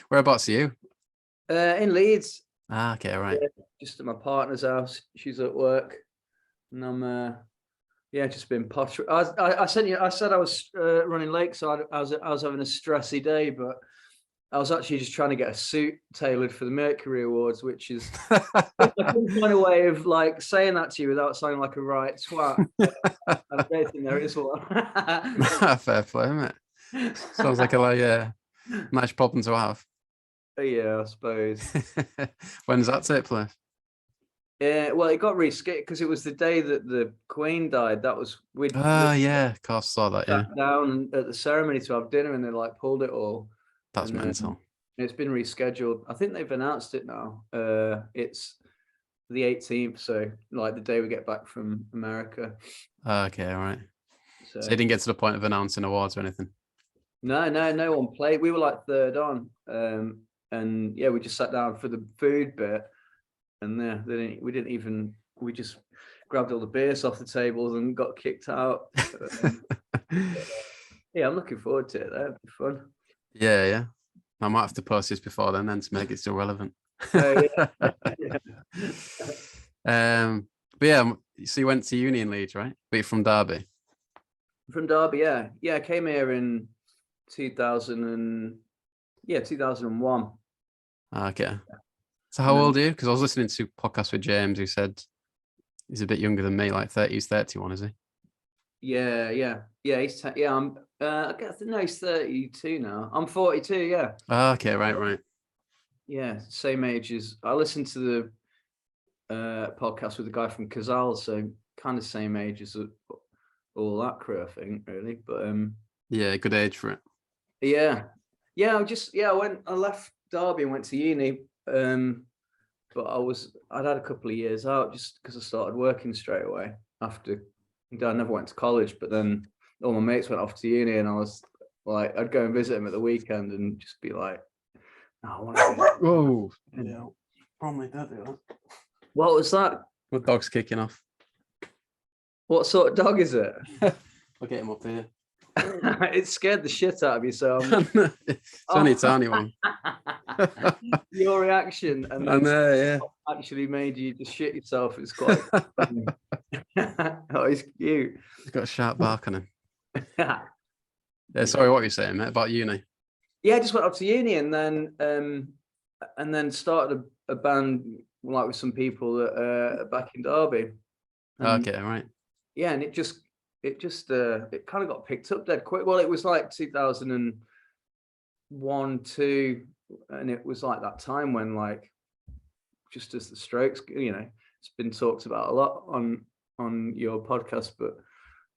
Whereabouts are you? In Leeds. Okay, right. Yeah, just at my partner's house. She's at work, and I'm just been posh. I sent you. I said I was running late, so I was having a stressy day, but I was actually just trying to get a suit tailored for the Mercury Awards, which is I couldn't find a way of like saying that to you without sounding like a right twat. I don't think there is one. Fair play, mate. Sounds like a nice problem to have. Yeah, I suppose. When does that take place? Yeah, well, it got rescheduled because it was the day that the Queen died. That was we Yeah, of course, saw that. Yeah, sat down at the ceremony to have dinner, and they like pulled it all. that's And mental. it's been rescheduled. I think they've announced it now. It's the 18th, so like the day we get back from America. Okay, all right. So So you didn't get to the point of announcing awards or anything? no one played. We were like third on, and yeah, we just sat down for the food bit, and we just grabbed all the beers off the tables and got kicked out. Yeah, I'm looking forward to it. That'd be fun. Yeah. I might have to post this before then to make it still relevant. Yeah. But yeah, so you went to uni in Leeds, right? But you're from Derby. From Derby, yeah. I came here in 2001. Okay. So how old are you? Because I was listening to a podcast with James who said he's a bit younger than me, like 30, he's 31, is he? Yeah. He's I guess no, he's 32 now. I'm 42. Yeah. Okay, right. Yeah, same age as I listened to the podcast with the guy from Cazal, so kind of same age as all that crew, I think, really. But yeah, good age for it. Yeah. I left Derby and went to uni. But I'd had a couple of years out just because I started working straight away after. I never went to college, but then all my mates went off to uni, and I was like, I'd go and visit them at the weekend and just be like, oh, I want to. Whoa! Yeah, probably did that. What was that? My dog's kicking off. What sort of dog is it? I'll get him up here. It scared the shit out of you, so it's only a tiny one. Your reaction and I know, yeah, actually made you just shit yourself. It's quite funny. Oh, he's cute. He's got a sharp bark on him. Yeah, sorry, what were you saying, mate, about uni? Yeah, I just went up to uni and then started a band like with some people that back in Derby. Okay, right. Yeah, and it kind of got picked up dead quick. Well, it was like 2001, 2, and it was like that time when, like, just as the Strokes, it's been talked about a lot on your podcast, but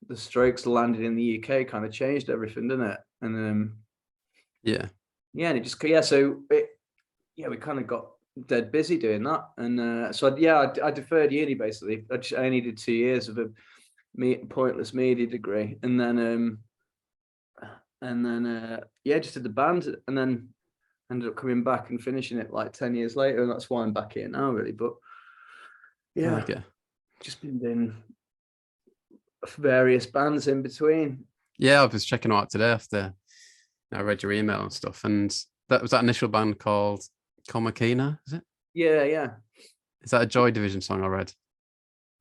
the Strokes landed in the UK kind of changed everything, didn't it? And and it just so we kind of got dead busy doing that, and so I deferred uni basically. I only did 2 years of a pointless media degree, and then just did the band, and then ended up coming back and finishing it like 10 years later, and that's why I'm back here now, really. But just been doing various bands in between. Yeah, I was checking out today after I read your email and stuff, and that was that initial band called Comakina, is it? Yeah. Is that a Joy Division song I read?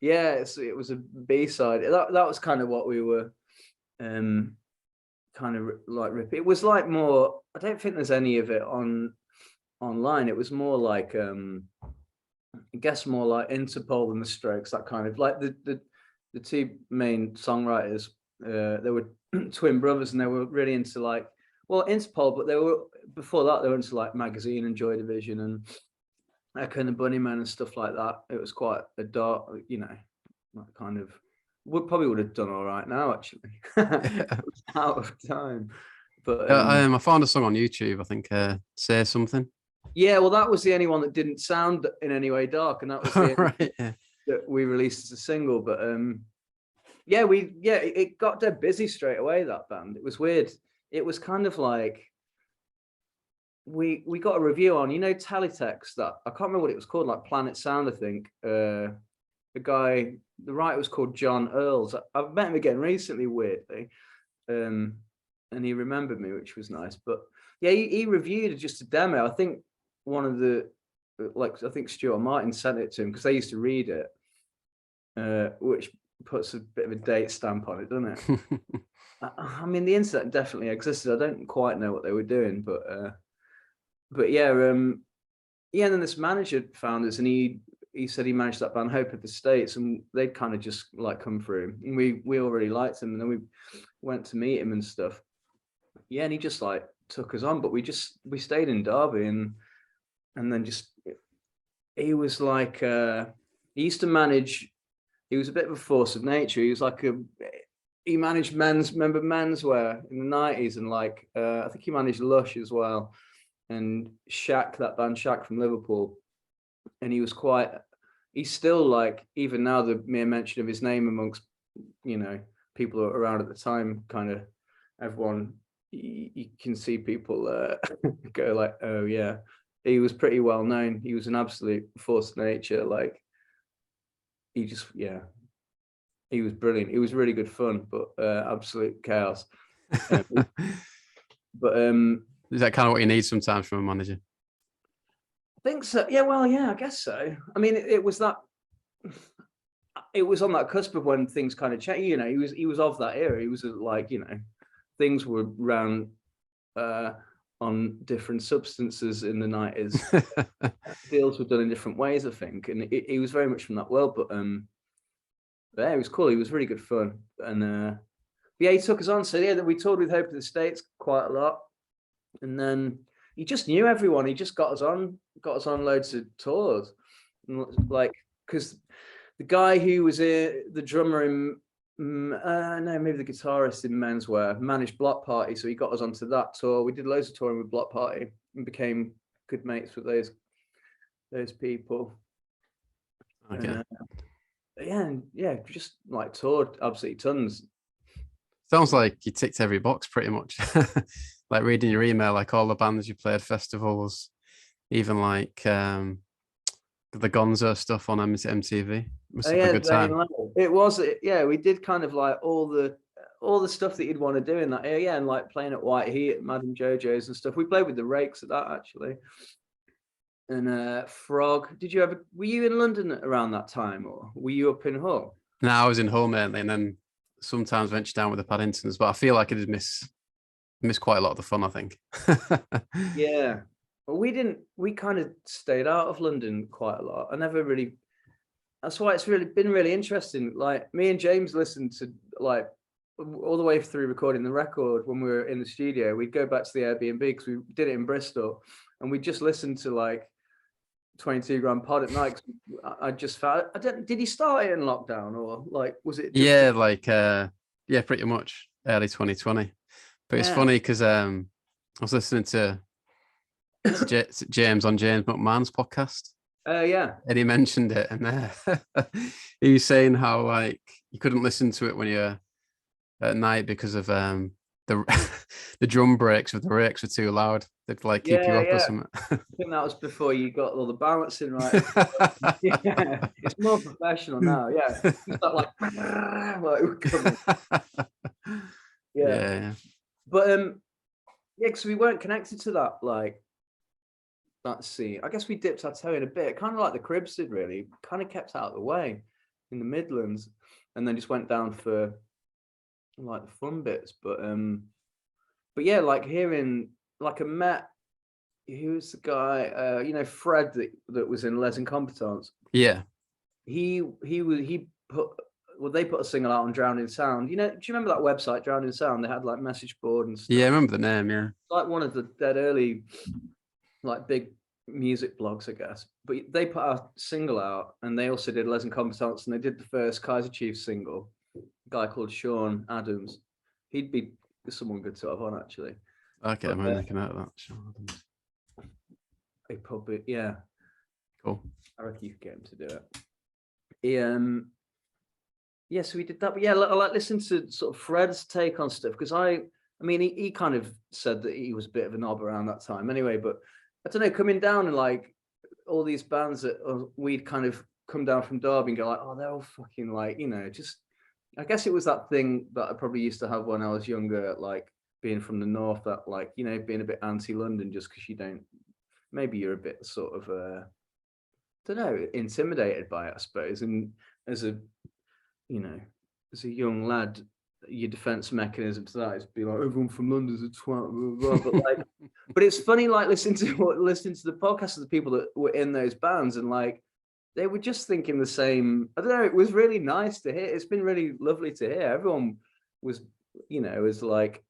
Yeah, it was a B-side. That was kind of what we were kind of like rip. It was like more, I don't think there's any of it online. It was more like I guess more like Interpol and the Strokes, that kind of like the two main songwriters. They were twin brothers, and they were really into like, well, Interpol, but before that they were into like Magazine and Joy Division and Echo and the Bunnymen and stuff like that. It was quite a dark, like kind of. We probably would have done all right now, actually. It was out of time. But I found a song on YouTube, I think, Say Something. Yeah, well, that was the only one that didn't sound in any way dark, and that was the right, that we released as a single. But it got dead busy straight away, that band. It was weird. It was kind of like we got a review on, teletext, that I can't remember what it was called, like Planet Sound, I think. The writer was called John Earls. I've met him again recently, weirdly, and he remembered me, which was nice. But Yeah, he reviewed just a demo. I think one of the, I think Stuart Martin sent it to him because they used to read it, which puts a bit of a date stamp on it, doesn't it? I mean, the internet definitely existed. I don't quite know what they were doing, but yeah, yeah. And then this manager found us, and he said he managed that band Hope of the States, and they'd kind of just like come through, and we already liked him, and then we went to meet him and stuff. Yeah, and he just like took us on, but we stayed in Derby, and then just he was like he used to manage. He was a bit of a force of nature. He was like he managed menswear in the 90s, and like I think he managed Lush as well, and Shaq, that band Shaq from Liverpool. And he was he's still like, even now, the mere mention of his name amongst, people around at the time, kind of everyone, you can see people go like, oh yeah, he was pretty well known. He was an absolute force of nature. Like he just, yeah, he was brilliant. It was really good fun, but absolute chaos. But is that kind of what you need sometimes from a manager? I think so. Yeah, well, yeah, I guess so. I mean, it was on that cusp of when things kind of changed. He was of that era. He was like, things were around on different substances in the 90s. Deals were done in different ways, I think, and he was very much from that world. But yeah, it was cool. He was really good fun, and yeah, he took us on. So yeah, we toured with Hope of the States quite a lot, and then he just knew everyone. He just got us on loads of tours, like, because the guy who was the drummer in no, maybe the guitarist in Menswear managed Block Party, so he got us onto that tour. We did loads of touring with Block Party and became good mates with those people. Okay. And yeah, just like toured absolutely tons. Sounds like you ticked every box pretty much. Like reading your email, like all the bands you played, festivals, even like the Gonzo stuff on MTV. Must have been a good time. It was, yeah. We did kind of like all the stuff that you'd want to do in that area, and like playing at White Heat, at Madame Jojo's and stuff. We played with the Rakes at that, actually. And Frog. Were you in London around that time, or were you up in Hull? No, I was in Hull mainly, and then sometimes venture down with the Paddingtons, but I feel like I did miss quite a lot of the fun, I think. Yeah. Well, we kind of stayed out of London quite a lot. I never really, that's why it's been really interesting. Like, me and James listened to, like, all the way through recording the record. When we were in the studio, we'd go back to the Airbnb because we did it in Bristol, and we just listened to like 22 Gram Pod at night. I just found, did he start it in lockdown, or like, was it just, yeah, like yeah, pretty much early 2020. But it's funny because I was listening to James on James McMahon's podcast. Yeah, and he mentioned it, and he was saying how like you couldn't listen to it when you're at night because of the the drum breaks with the rakes were too loud. They'd like keep you up or something. I think that was before you got all the balancing right. Yeah, it's more professional now. Yeah, it's not like yeah. But yeah, because we weren't connected to that, like, that scene. I guess we dipped our toe in a bit, kind of like the Cribs did, really. Kind of kept out of the way in the Midlands, and then just went down for like the fun bits. But yeah, like hearing, like, I met, who's the guy, Fred that was in Les Incompetents. Yeah. They put a single out on Drowning Sound. Do you remember that website, Drowning Sound? They had like message board and stuff. Yeah, I remember the name, yeah. Like one of the dead early, like, big music blogs, I guess. But they put a single out, and they also did Les Incompetents, and they did the first Kaiser Chiefs single. A guy called Sean Adams. He'd be someone good to have on, actually. Okay, I'm making out of that. Sean Adams. He probably, yeah. Cool. I reckon you could get him to do it. Yeah, so we did that. But yeah, I like listen to sort of Fred's take on stuff, because I mean, he kind of said that he was a bit of a knob around that time anyway, but I don't know, coming down and like all these bands that we'd kind of come down from Derby and go like, oh, they're all fucking like, just, I guess it was that thing that I probably used to have when I was younger, like being from the north, that like, you know, being a bit anti-London just because you don't, maybe you're a bit sort of don't know, intimidated by it, I suppose. And as a, you know, as a young lad, your defense mechanism to that is be like, everyone from London's a twat, blah, blah, blah. But like, but it's funny, like listening to the podcast of the people that were in those bands, and like they were just thinking the same. I don't know. It was really nice to hear. It's been really lovely to hear. Everyone was, you know, was like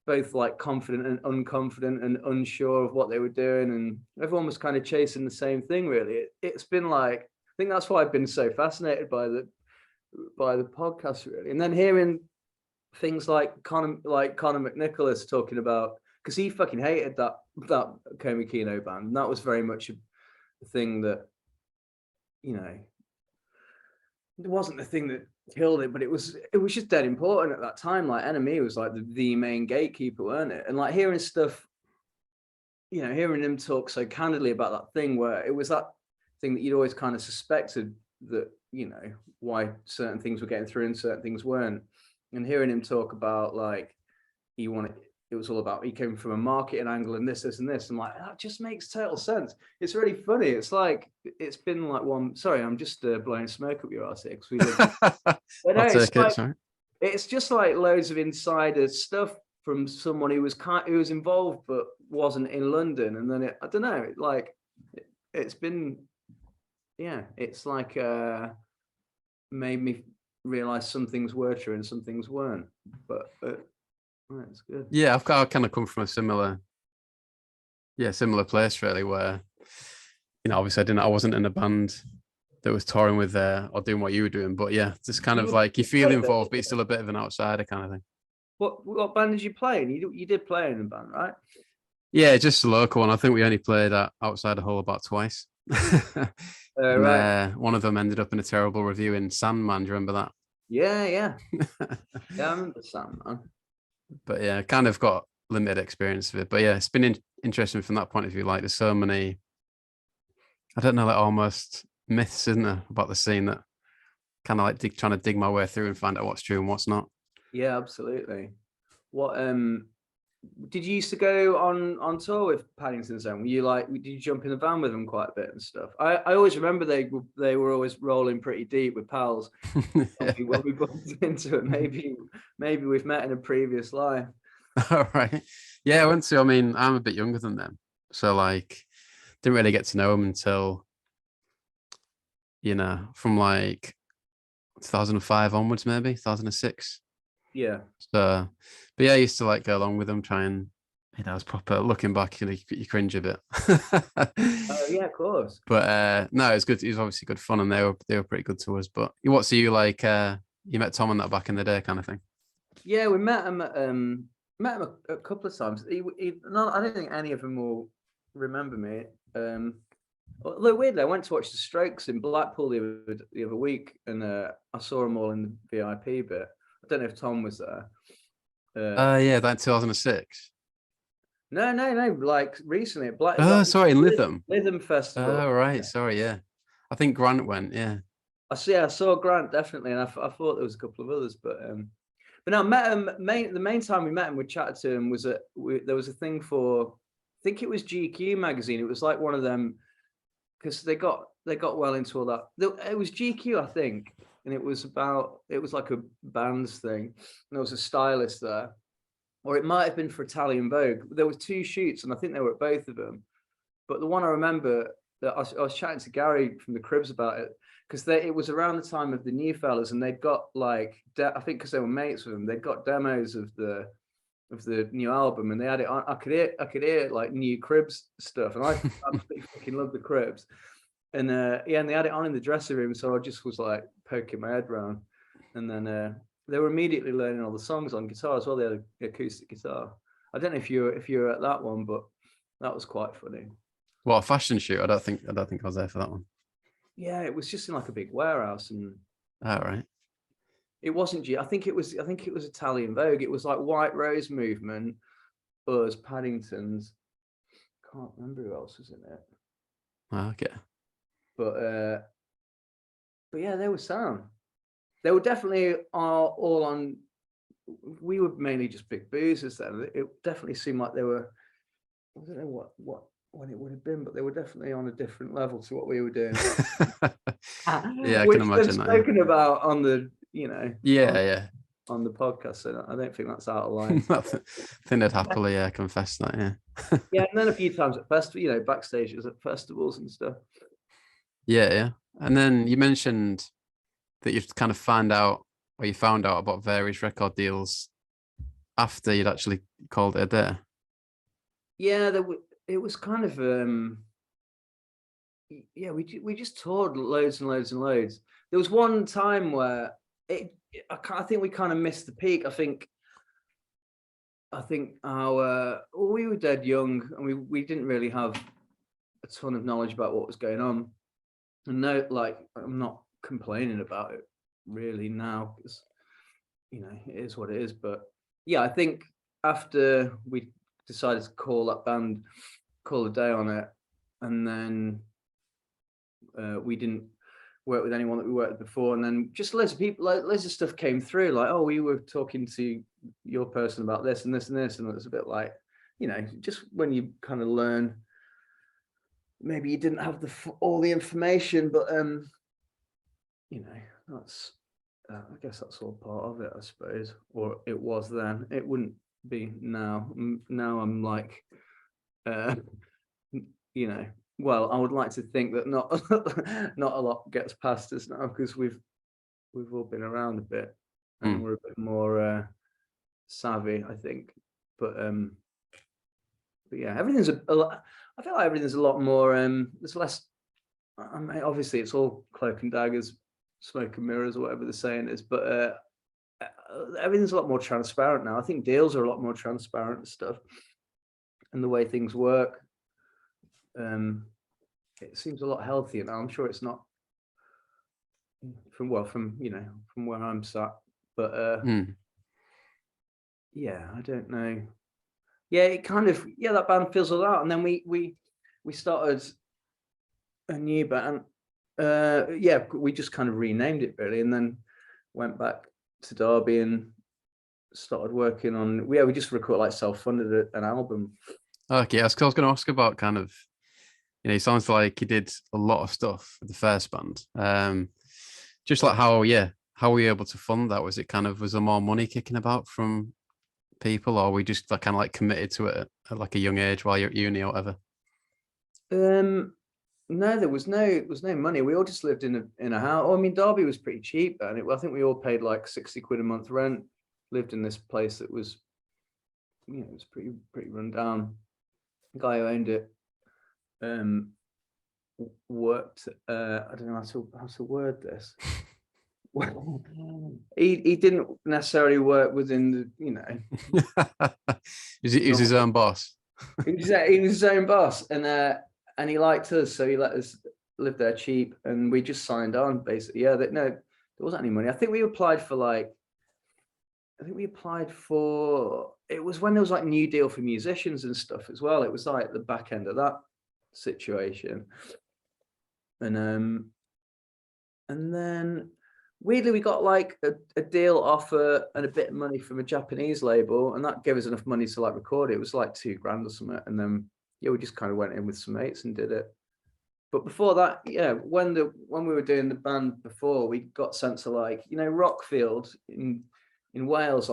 both like confident and unconfident and unsure of what they were doing, and everyone was kind of chasing the same thing. Really, it's been like, I think that's why I've been so fascinated by the podcast, really. And then hearing things like Conor McNicholas talking about, because he fucking hated that Komi Kino band, and that was very much a thing that, you know, it wasn't the thing that killed it, but it was just dead important at that time. Like NME was like the main gatekeeper, weren't it? And like hearing stuff, you know, hearing him talk so candidly about that thing, where it was that thing that you'd always kind of suspected, that, you know, why certain things were getting through and certain things weren't. And hearing him talk about like it was all about, he came from a marketing angle and this and this, and like that just makes total sense. It's really funny. It's like, it's been like one. Sorry, I'm just blowing smoke up your ass here, because we live. But no, it's like, it's just like loads of insider stuff from someone who was involved but wasn't in London, and then I don't know, like it's been, yeah, it's like made me realize some things were true and some things weren't. But it's good. Yeah, I've kind of come from a similar place, really, where, you know, obviously I wasn't in a band that was touring with or doing what you were doing, but yeah, just kind of like you feel involved, but you're still a bit of an outsider kind of thing. What band did you play in? You did play in a band, right? Yeah, just a local one. I think we only played outside of Hull about twice. Right. One of them ended up in a terrible review in Sandman. Do you remember that? Yeah. Yeah, I remember Sandman. But yeah, kind of got limited experience of it. But yeah, it's been interesting from that point of view. Like there's so many, I don't know, like almost myths, isn't there, about the scene, that kind of like trying to dig my way through and find out what's true and what's not. Yeah, absolutely. What did you used to go on tour with Paddington's then? Were you like, did you jump in the van with them quite a bit and stuff? I always remember they were always rolling pretty deep with pals. When we bumped into it. Maybe we've met in a previous life. All right. Yeah, I went to, I mean, I'm a bit younger than them, so like didn't really get to know them until, you know, from like 2005 onwards, maybe 2006. Yeah. So, but yeah, I used to like go along with them, try and, you know, I was proper, looking back, you know, you cringe a bit. Yeah, of course. But no, it was good. It was obviously good fun, and they were pretty good to us. But what's you like? You met Tom and that back in the day, kind of thing. Yeah, we met him. Met him a couple of times. I don't think any of them will remember me. Although weirdly, I went to watch the Strokes in Blackpool the other week, and I saw them all in the VIP bit. I don't know if Tom was there. Yeah, that 2006. No, like recently at Black. Oh, sorry, in Lytham. Lytham Festival. Oh, right, sorry, yeah. I think Grant went, yeah. I saw Grant definitely, and I thought there was a couple of others, but no, I met him. The main time we met him, we chatted to him, was there was a thing for, I think it was GQ magazine. It was like one of them, because they got well into all that. It was GQ, I think, and it was like a bands thing, and there was a stylist there, or it might have been for Italian Vogue. There was 2 shoots, and I think they were at both of them. But the one I remember, that I was chatting to Gary from the Cribs about it, because it was around the time of the New Fellas, and they'd got like, I think because they were mates with them, they'd got demos of the new album, and they had it on. I could hear like new Cribs stuff, and I absolutely fucking love the Cribs. And yeah, and they had it on in the dressing room, so I just was like poking my head around, and then they were immediately learning all the songs on guitar as well. They had an acoustic guitar. I don't know if you were at that one, but that was quite funny. What, a fashion shoot? I don't think I was there for that one. Yeah, it was just in like a big warehouse, and all right. It wasn't. I think it was Italian Vogue. It was like White Rose Movement, us, Paddington's. Can't remember who else was in it. Okay. But yeah, they were sound. They were definitely all on we were mainly just big boozers then. It definitely seemed like they were, I don't know what it would have been, but they were definitely on a different level to what we were doing. Yeah, I Which can they've imagine that. spoken about on the, Yeah. on the podcast. So I don't think that's out of line. I think they'd happily confess that. Yeah. Yeah, and then a few times at festival, backstages at festivals and stuff. Yeah. And then you mentioned that you'd kind of found out about various record deals after you'd actually called it a day. Yeah, it was kind of we just toured loads and loads and loads. There was one time where I think we kind of missed the peak. I think we were dead young, and we didn't really have a ton of knowledge about what was going on. And no, like, I'm not complaining about it really now, because it is what it is. But yeah, I think after we decided to call a day on it, and then we didn't work with anyone that we worked with before, and then just loads of people, loads of stuff came through, like, oh, we were talking to your person about this and this and this, and it was a bit like, just when you kind of learn, maybe you didn't have all the information, but that's I guess that's all part of it, I suppose, or it was then. It wouldn't be now. Now I'm like, well, I would like to think that not a lot gets past us now, because we've all been around a bit, and we're a bit more savvy, I think. But yeah, everything's a lot. I feel like everything's a lot more. There's less. I mean, obviously, it's all cloak and daggers, smoke and mirrors, or whatever the saying is. But everything's a lot more transparent now. I think deals are a lot more transparent and stuff, and the way things work. It seems a lot healthier now. I'm sure it's not from where I'm sat, but yeah, I don't know. Yeah, it kind of, that band fizzled out, and then we started a new band. We just kind of renamed it really, and then went back to Derby and started working on. We just recorded, self-funded an album. Okay, I was going to ask about kind of, it sounds like you did a lot of stuff with the first band. Just like how were you able to fund that? Was there more money kicking about from people, or we just kind of committed to it at like a young age while you're at uni or whatever? No, there was no money. We all just lived in a house. Oh, I mean, Derby was pretty cheap then. I think we all paid like 60 quid a month rent. Lived in this place that was, it was pretty run down. The guy who owned it worked. I don't know how to word this. he didn't necessarily work within the, He's his own boss. he was his own boss, and he liked us, so he let us live there cheap, and we just signed on basically. Yeah, there wasn't any money. I think we applied for it was when there was like New Deal for musicians and stuff as well. It was like the back end of that situation, and then weirdly we got like a deal offer and a bit of money from a Japanese label, and that gave us enough money to record it. It was like $2,000 or something, and then we just kind of went in with some mates and did it. But before that, when we were doing the band before, we got sent to Rockfield in Wales.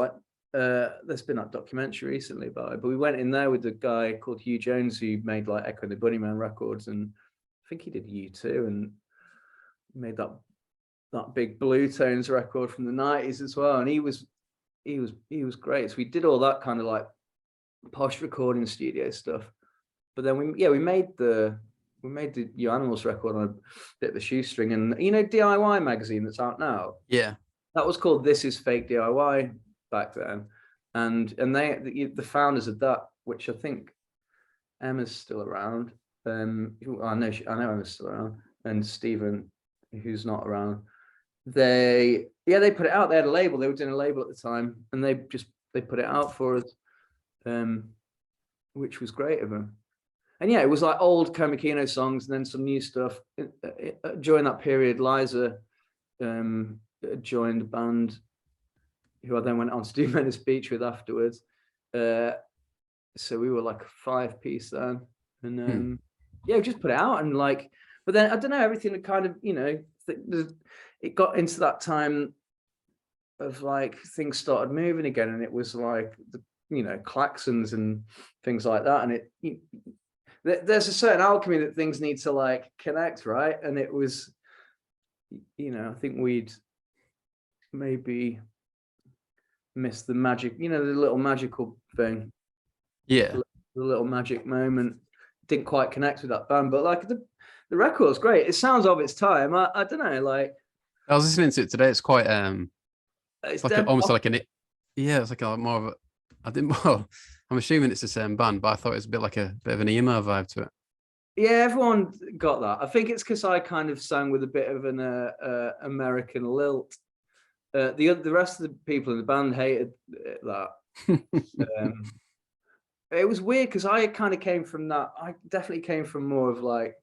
There's been that documentary recently about it, but we went in there with a guy called Hugh Jones, who made like Echo and the Bunnymen records, and I think he did U2, and made that big Blue Tones record from the 90s as well. And he was great. So we did all that kind of like posh recording studio stuff. But then we made the You Animals record on a bit of a shoestring, and DIY magazine that's out now. Yeah, that was called This Is Fake DIY back then, and the founders of that, which I think Emma's still around. I know Emma's still around, and Stephen, who's not around. They put it out. They had a label. They were doing a label at the time, and they put it out for us, which was great of them. And it was like old Komikino songs and then some new stuff. During that period, Liza joined the band, who I then went on to do Venice Beach with afterwards. So we were like a 5-piece then, and yeah, we just put it out, and like, but then I don't know, everything had kind of, you know, it got into that time of like things started moving again, and it was like the, you know, klaxons and things like that, and there's a certain alchemy that things need to like connect, right? And it was, you know, I think we'd maybe missed the magic, you know, the little magical thing. Yeah. The little magic moment. Didn't quite connect with that band, but like the record's great. It sounds of its time. I don't know, like I was listening to it today. It's quite it's like almost like an, yeah, it's like a more of a, I didn't, well, I'm assuming it's the same band, but I thought it was a bit like a bit of an emo vibe to it. Yeah, everyone got that. I think it's because I kind of sang with a bit of an American lilt. The rest of the people in the band hated that. It was weird because I kind of came from that. I definitely came from more of like,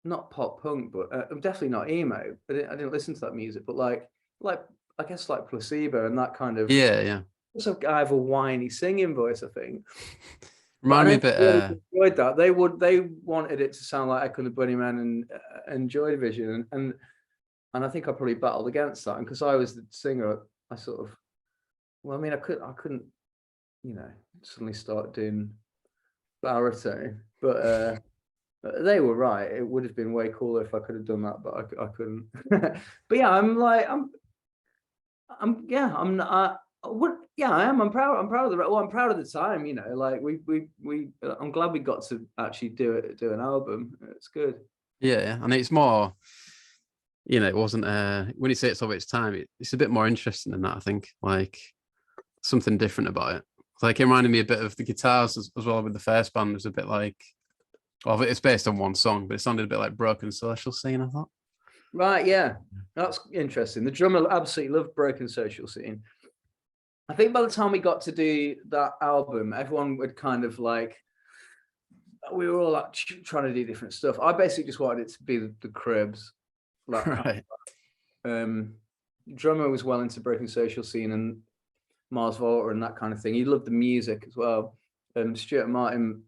not pop punk, but I'm definitely not emo. I didn't listen to that music, but like I guess like Placebo and that kind of. Yeah, yeah. Also, I have a whiny singing voice, I think. Remind me a bit. Really enjoyed that. They wanted it to sound like Echo and the Bunnymen and Joy Division, and I think I probably battled against that. And because I was the singer, I sort of, well, I mean, I couldn't, you know, suddenly start doing baritone, but they were right. It would have been way cooler if I could have done that, but I couldn't. But yeah, I'm proud. I'm proud of the. Well, I'm proud of the time. You know, like we. I'm glad we got to actually do an album. It's good. Yeah, and it's more, you know, it wasn't when you say it's of its time, it's a bit more interesting than that, I think. Like something different about it. Like it reminded me a bit of the guitars as well with the first band. It was a bit like, well, it's based on one song, but it sounded a bit like Broken Social Scene, I thought. Right, yeah, that's interesting. The drummer absolutely loved Broken Social Scene. I think by the time we got to do that album, everyone would kind of like, we were all like trying to do different stuff. I basically just wanted it to be the Cribs. Like, right. Drummer was well into Broken Social Scene and Mars Volta and that kind of thing. He loved the music as well. Stuart Martin,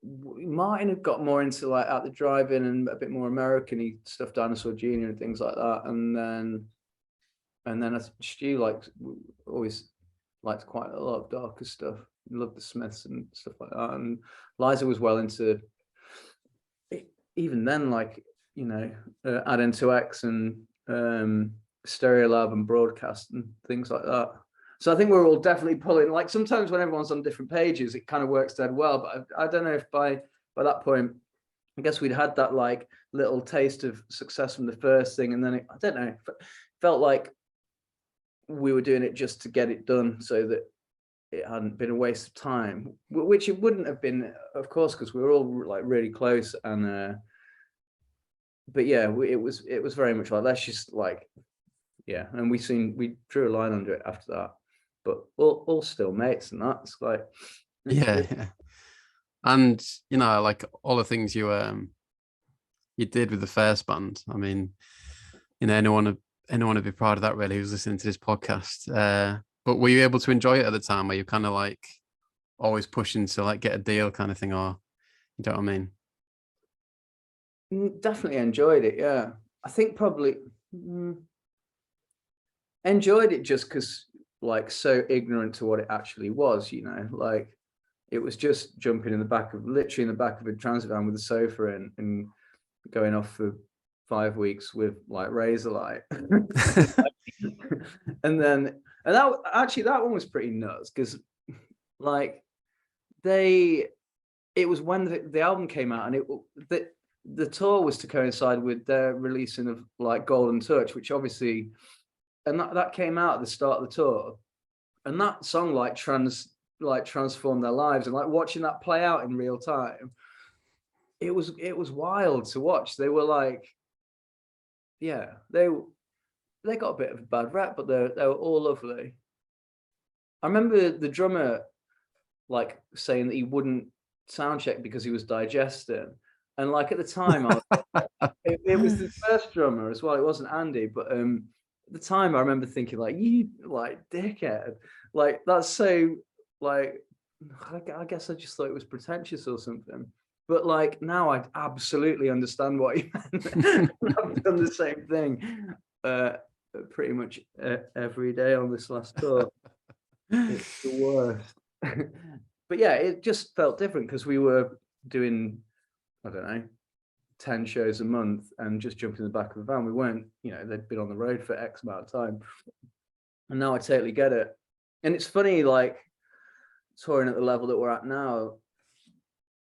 Martin had got more into like At the Drive-In and a bit more American-y stuff, Dinosaur Jr. and things like that. And then Stu always liked quite a lot of darker stuff. He loved the Smiths and stuff like that. And Liza was well into it, even then, like, you know, Add N2X and Stereolab and Broadcast and things like that. So I think we're all definitely pulling, like sometimes when everyone's on different pages, it kind of works dead well. But I don't know if by that point, I guess we'd had that like little taste of success from the first thing. And then I don't know, felt like we were doing it just to get it done so that it hadn't been a waste of time, which it wouldn't have been, of course, because we were all like really close. And but yeah, it was very much like, let's just like, yeah. And we drew a line under it after that, but all still mates, and that's like, yeah. And you know, like all the things you did with the first band. I mean, you know, anyone would be proud of that, really, who's listening to this podcast. But were you able to enjoy it at the time? Were you kind of like always pushing to like get a deal kind of thing, or you know what I mean? Definitely enjoyed it. Yeah, I think probably enjoyed it just because like so ignorant to what it actually was. You know, like it was just jumping literally in the back of a transit van with a sofa in and going off for 5 weeks with like Razorlight. and that one was pretty nuts because like it was when the album came out, and the tour was to coincide with their releasing of like Golden Touch, which obviously, and that came out at the start of the tour, and that song like transformed their lives, and like watching that play out in real time, it was wild to watch. They were like, yeah, they got a bit of a bad rap, but they were all lovely. I remember the drummer like saying that he wouldn't sound check because he was digesting, and like at the time it was the first drummer as well. It wasn't Andy, but at the time I remember thinking like, you like dickhead, like that's so like, I guess I just thought it was pretentious or something. But like now I absolutely understand what he meant. I've done the same thing pretty much every day on this last tour. It's the worst. But yeah, it just felt different because we were doing, I don't know, 10 shows a month and just jumping in the back of a van. We weren't, you know, they'd been on the road for X amount of time. And now I totally get it. And it's funny, like touring at the level that we're at now,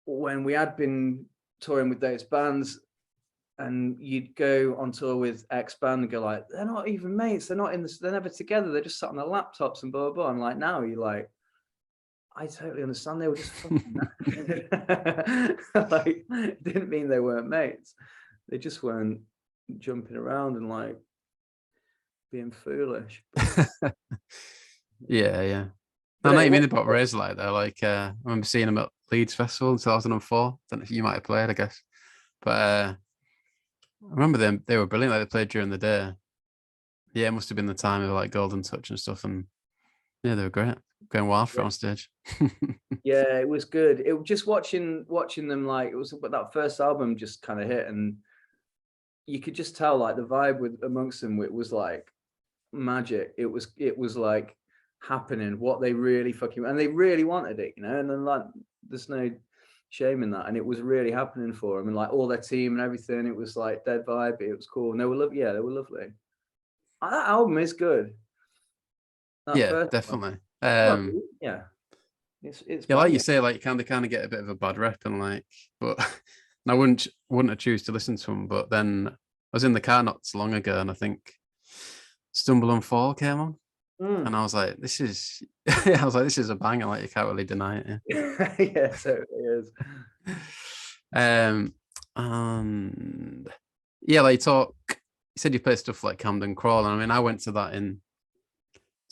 when we had been touring with those bands and you'd go on tour with X band and go like, they're not even mates, they're not in this, they're never together, they're just sat on their laptops and blah, blah, blah. And like now you're like, I totally understand, they were just fucking like, it didn't mean they weren't mates. They just weren't jumping around and like being foolish. Yeah. I But know it you mean was- about Razorlight though. Like I remember seeing them at Leeds Festival in 2004. Don't know if you might have played, I guess. But I remember them, they were brilliant. Like they played during the day. Yeah, it must have been the time of like Golden Touch and stuff. And yeah, they were great. Going wild for it on stage. yeah, it was good. It was just watching them, like it was, but that first album just kind of hit, and you could just tell like the vibe with amongst them, it was like magic. It was like happening, what they really fucking, and they really wanted it, you know, and then like there's no shame in that, and it was really happening for them, and like all their team and everything, it was like dead vibe. It was cool, and they were lovely. Yeah, they were lovely. That album is good. That Yeah, first definitely. one. Yeah, it's Yeah, like you banging. say, like you kind of get a bit of a bad rep, and like, but and I wouldn't have choose to listen to them. But then I was in the car not so long ago, and I think Stumble and Fall came on, and I was like, this is, I was like, this is a banger. Like you can't really deny it. Yeah, so it is. And yeah, like you said you played stuff like Camden Crawl, and I mean, I went to that in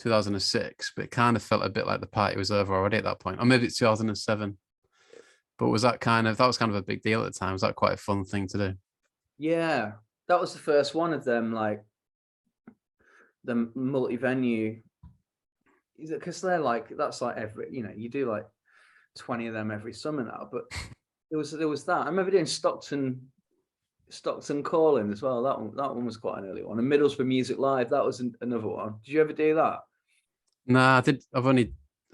2006, but it kind of felt a bit like the party was over already at that point, or maybe it's 2007. But that was kind of a big deal at the time? Was that quite a fun thing to do? Yeah, that was the first one of them, like the multi-venue, because they're like, that's like every, you know, you do like 20 of them every summer now. But there was that. I remember doing Stockton Calling as well. That one was quite an early one. And Middlesbrough Music Live, that was another one. Did you ever do that? Nah, I did. I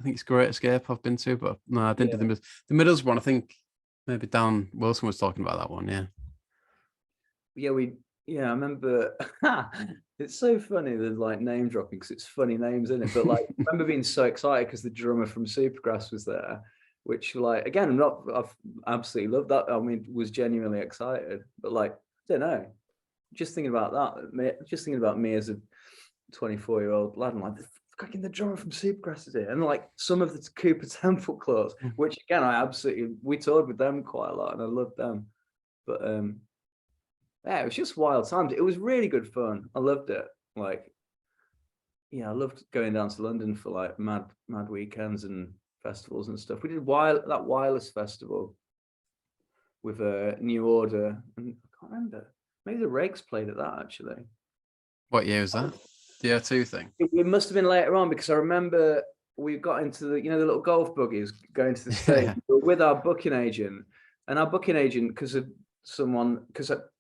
think it's Great Escape I've been to, but no, I didn't do the Middles one. I think maybe Dan Wilson was talking about that one. Yeah. Yeah, I remember. It's so funny, the like name dropping, because it's funny names, isn't it? But like, I remember being so excited because the drummer from Supergrass was there, which like, again, I've absolutely loved that. I mean, was genuinely excited, but like, I don't know, just thinking about that, just thinking about me as a 24-year-old lad, and like, fucking the drummer from Supergrass is here, and like some of the Cooper Temple Claws, which again, we toured with them quite a lot, and I loved them, but yeah, it was just wild times. It was really good fun. I loved it. Like, yeah, I loved going down to London for like mad weekends and festivals and stuff. We did that Wireless Festival with a New Order, and I can't remember. Maybe the Rakes played at that actually. What year was that? The O2 thing. It must have been later on, because I remember we got into the, you know, the little golf buggies going to the stage. Yeah. We were with our booking agent, and our booking agent, because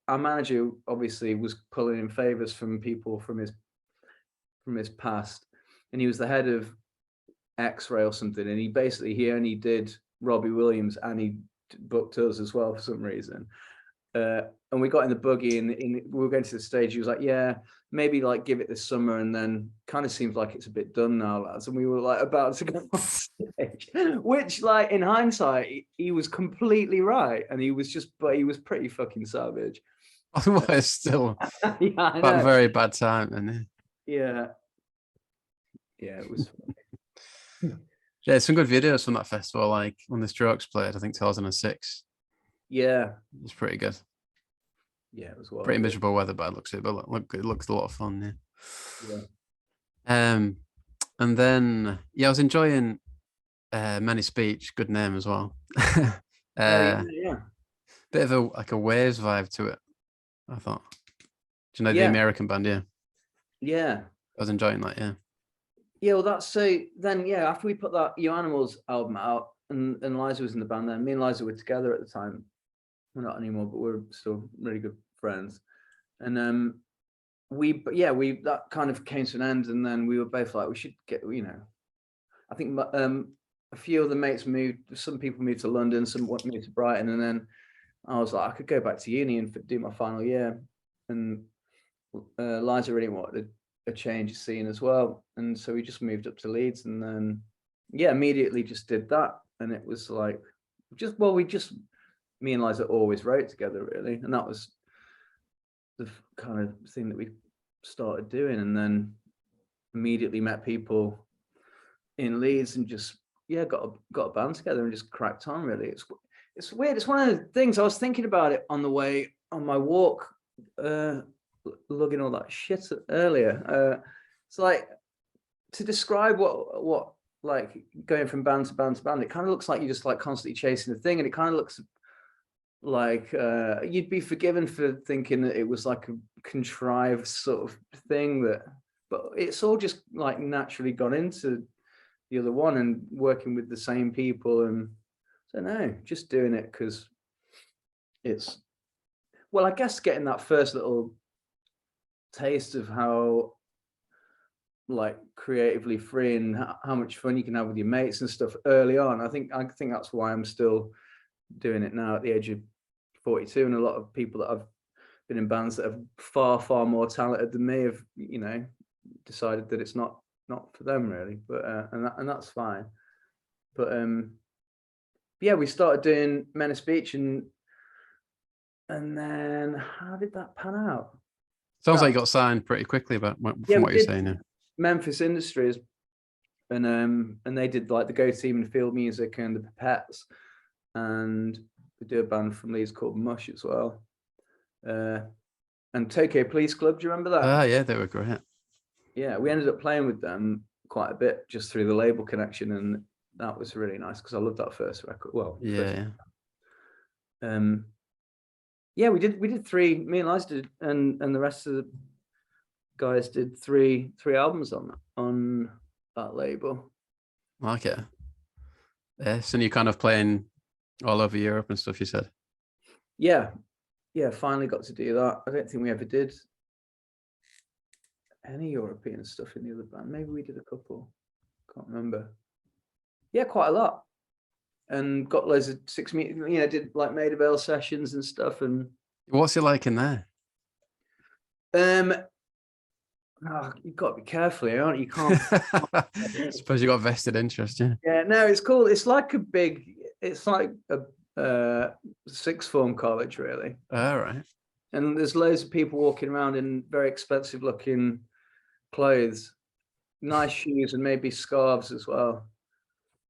our manager obviously was pulling in favors from people from his past, and he was the head of X-Ray or something, and he only did Robbie Williams, and he booked us as well for some reason. And we got in the buggy, and we were going to the stage. He was like, yeah, maybe like give it this summer, and then kind of seems like it's a bit done now, lads. And we were like about to go on stage, which like in hindsight, he was completely right. And he was pretty fucking savage. Otherwise, still Yeah, I a know. very bad time. And Yeah, it was. yeah, some good videos from that festival. Like when the Strokes played, I think 2006. Yeah, It's pretty good. yeah, it was wild. Pretty miserable weather, but it looks it looks a lot of fun. Yeah. And then yeah, I was enjoying Many Speech, good name as well. Yeah. Bit of a Waves vibe to it, I thought. Do you know the Yeah. American band? Yeah. Yeah. I was enjoying that. Yeah. Yeah, well, that's so. Then, yeah, after we put that You Animals album out, and Liza was in the band then. Me and Liza were together at the time. We're not anymore, but we're still really good friends. And that kind of came to an end, and then we were both like, we should get, I think a few of the mates moved. Some people moved to London, some moved to Brighton, and then I was like, I could go back to uni and do my final year. And Liza really wanted a change of scene as well, and so we just moved up to Leeds, and then immediately just did that. And it was like me and Liza always wrote together, really, and that was the kind of thing that we started doing. And then immediately met people in Leeds and just got a band together and just cracked on, really. It's weird. It's one of the things I was thinking about it on the way on my walk, lugging all that shit earlier. It's like, to describe what like going from band to band to band, it kind of looks like you're just like constantly chasing the thing, and it kind of looks like you'd be forgiven for thinking that it was like a contrived sort of thing, but it's all just like naturally gone into the other one, and working with the same people, and I don't know, just doing it because it's, well, I guess getting that first little taste of how like creatively free and how much fun you can have with your mates and stuff early on. I think that's why I'm still doing it now at the age of 42, and a lot of people that I've been in bands that are far more talented than me have decided that it's not for them, really. But and that's fine. But we started doing Menace Beach, and then how did that pan out? Sounds like you got signed pretty quickly, from what you're saying. Yeah. Memphis Industries, and they did like the Go Team and Field Music and the Pipettes, and they do a band from Leeds called Mush as well. And Tokyo Police Club, do you remember that? Yeah, they were great. Yeah, we ended up playing with them quite a bit just through the label connection, and that was really nice because I loved that first record. Well, we did three. Me and Liza did, and the rest of the guys did three albums on that label. Okay. So you're kind of playing all over Europe and stuff, you said? Yeah, finally got to do that. I don't think we ever did any European stuff in the other band. Maybe we did a couple. Can't remember. Yeah, quite a lot. And got loads of 6 meters, did like Maida Vale sessions and stuff. And what's it like in there? You've got to be careful here, aren't you? You can't. I suppose you got vested interest, yeah. Yeah, no, it's cool. It's like a sixth form college, really. All right. And there's loads of people walking around in very expensive looking clothes, nice shoes, and maybe scarves as well.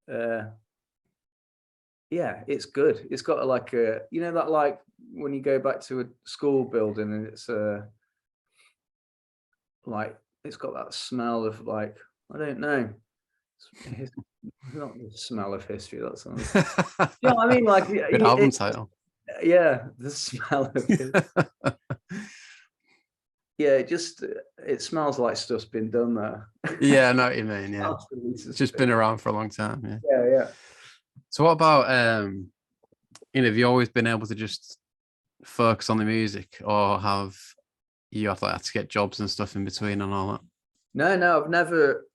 Yeah, it's good. It's got like a, that like when you go back to a school building and it's like it's got that smell of like, I don't know, it's not the smell of history. That's something. You know what I mean? Like good album title. Yeah, the smell of it. Yeah, it smells like stuff's been done there. Yeah, I know what you mean. Yeah, it's just been around for a long time. Yeah. So what about have you always been able to just focus on the music, or have you had to get jobs and stuff in between and all that? No, I've never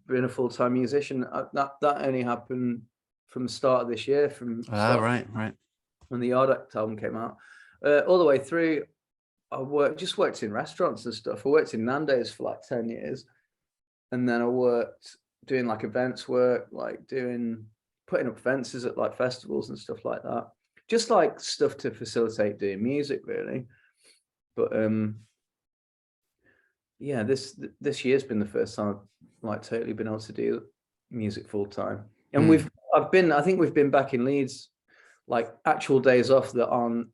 been a full-time musician. That only happened from the start of this year. Right. When the Yard Act album came out, all the way through, I worked in restaurants and stuff. I worked in Nando's for like 10 years, and then I worked doing like events work, like putting up fences at like festivals and stuff like that. Just like stuff to facilitate doing music, really. But this year's been the first time I've like totally been able to do music full time. And I think we've been back in Leeds, like actual days off that aren't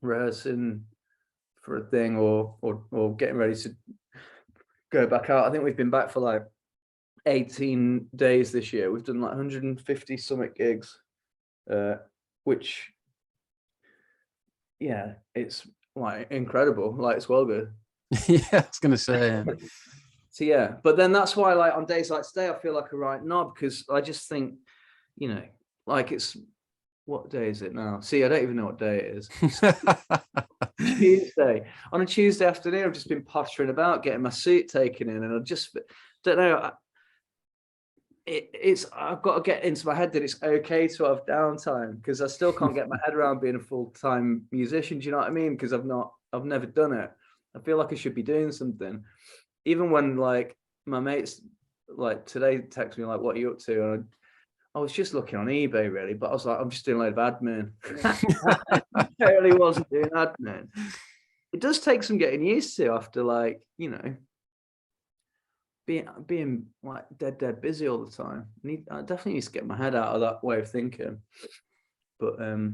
rehearsing for a thing or getting ready to go back out. I think we've been back for like 18 days this year. We've done like 150 summit gigs, which it's like incredible. Like it's well good. Yeah, I was gonna say. Yeah. So yeah, but then that's why, like, on days like today, I feel like a right knob, because I just think, you know, like, it's, what day is it now? See, I don't even know what day it is. Tuesday. On a Tuesday afternoon, I've just been pottering about, getting my suit taken in, and I just don't know. It's I've got to get into my head that it's okay to have downtime, because I still can't get my head around being a full-time musician. Do you know what I mean? Because I've never done it. I feel like I should be doing something. Even when, like, my mates, like, today text me like, "What are you up to?" And I was just looking on eBay, really, but I was like, I'm just doing a load of admin. I totally wasn't doing admin. It does take some getting used to after, like, you know, being like dead busy all the time. I definitely need to get my head out of that way of thinking. But Yeah,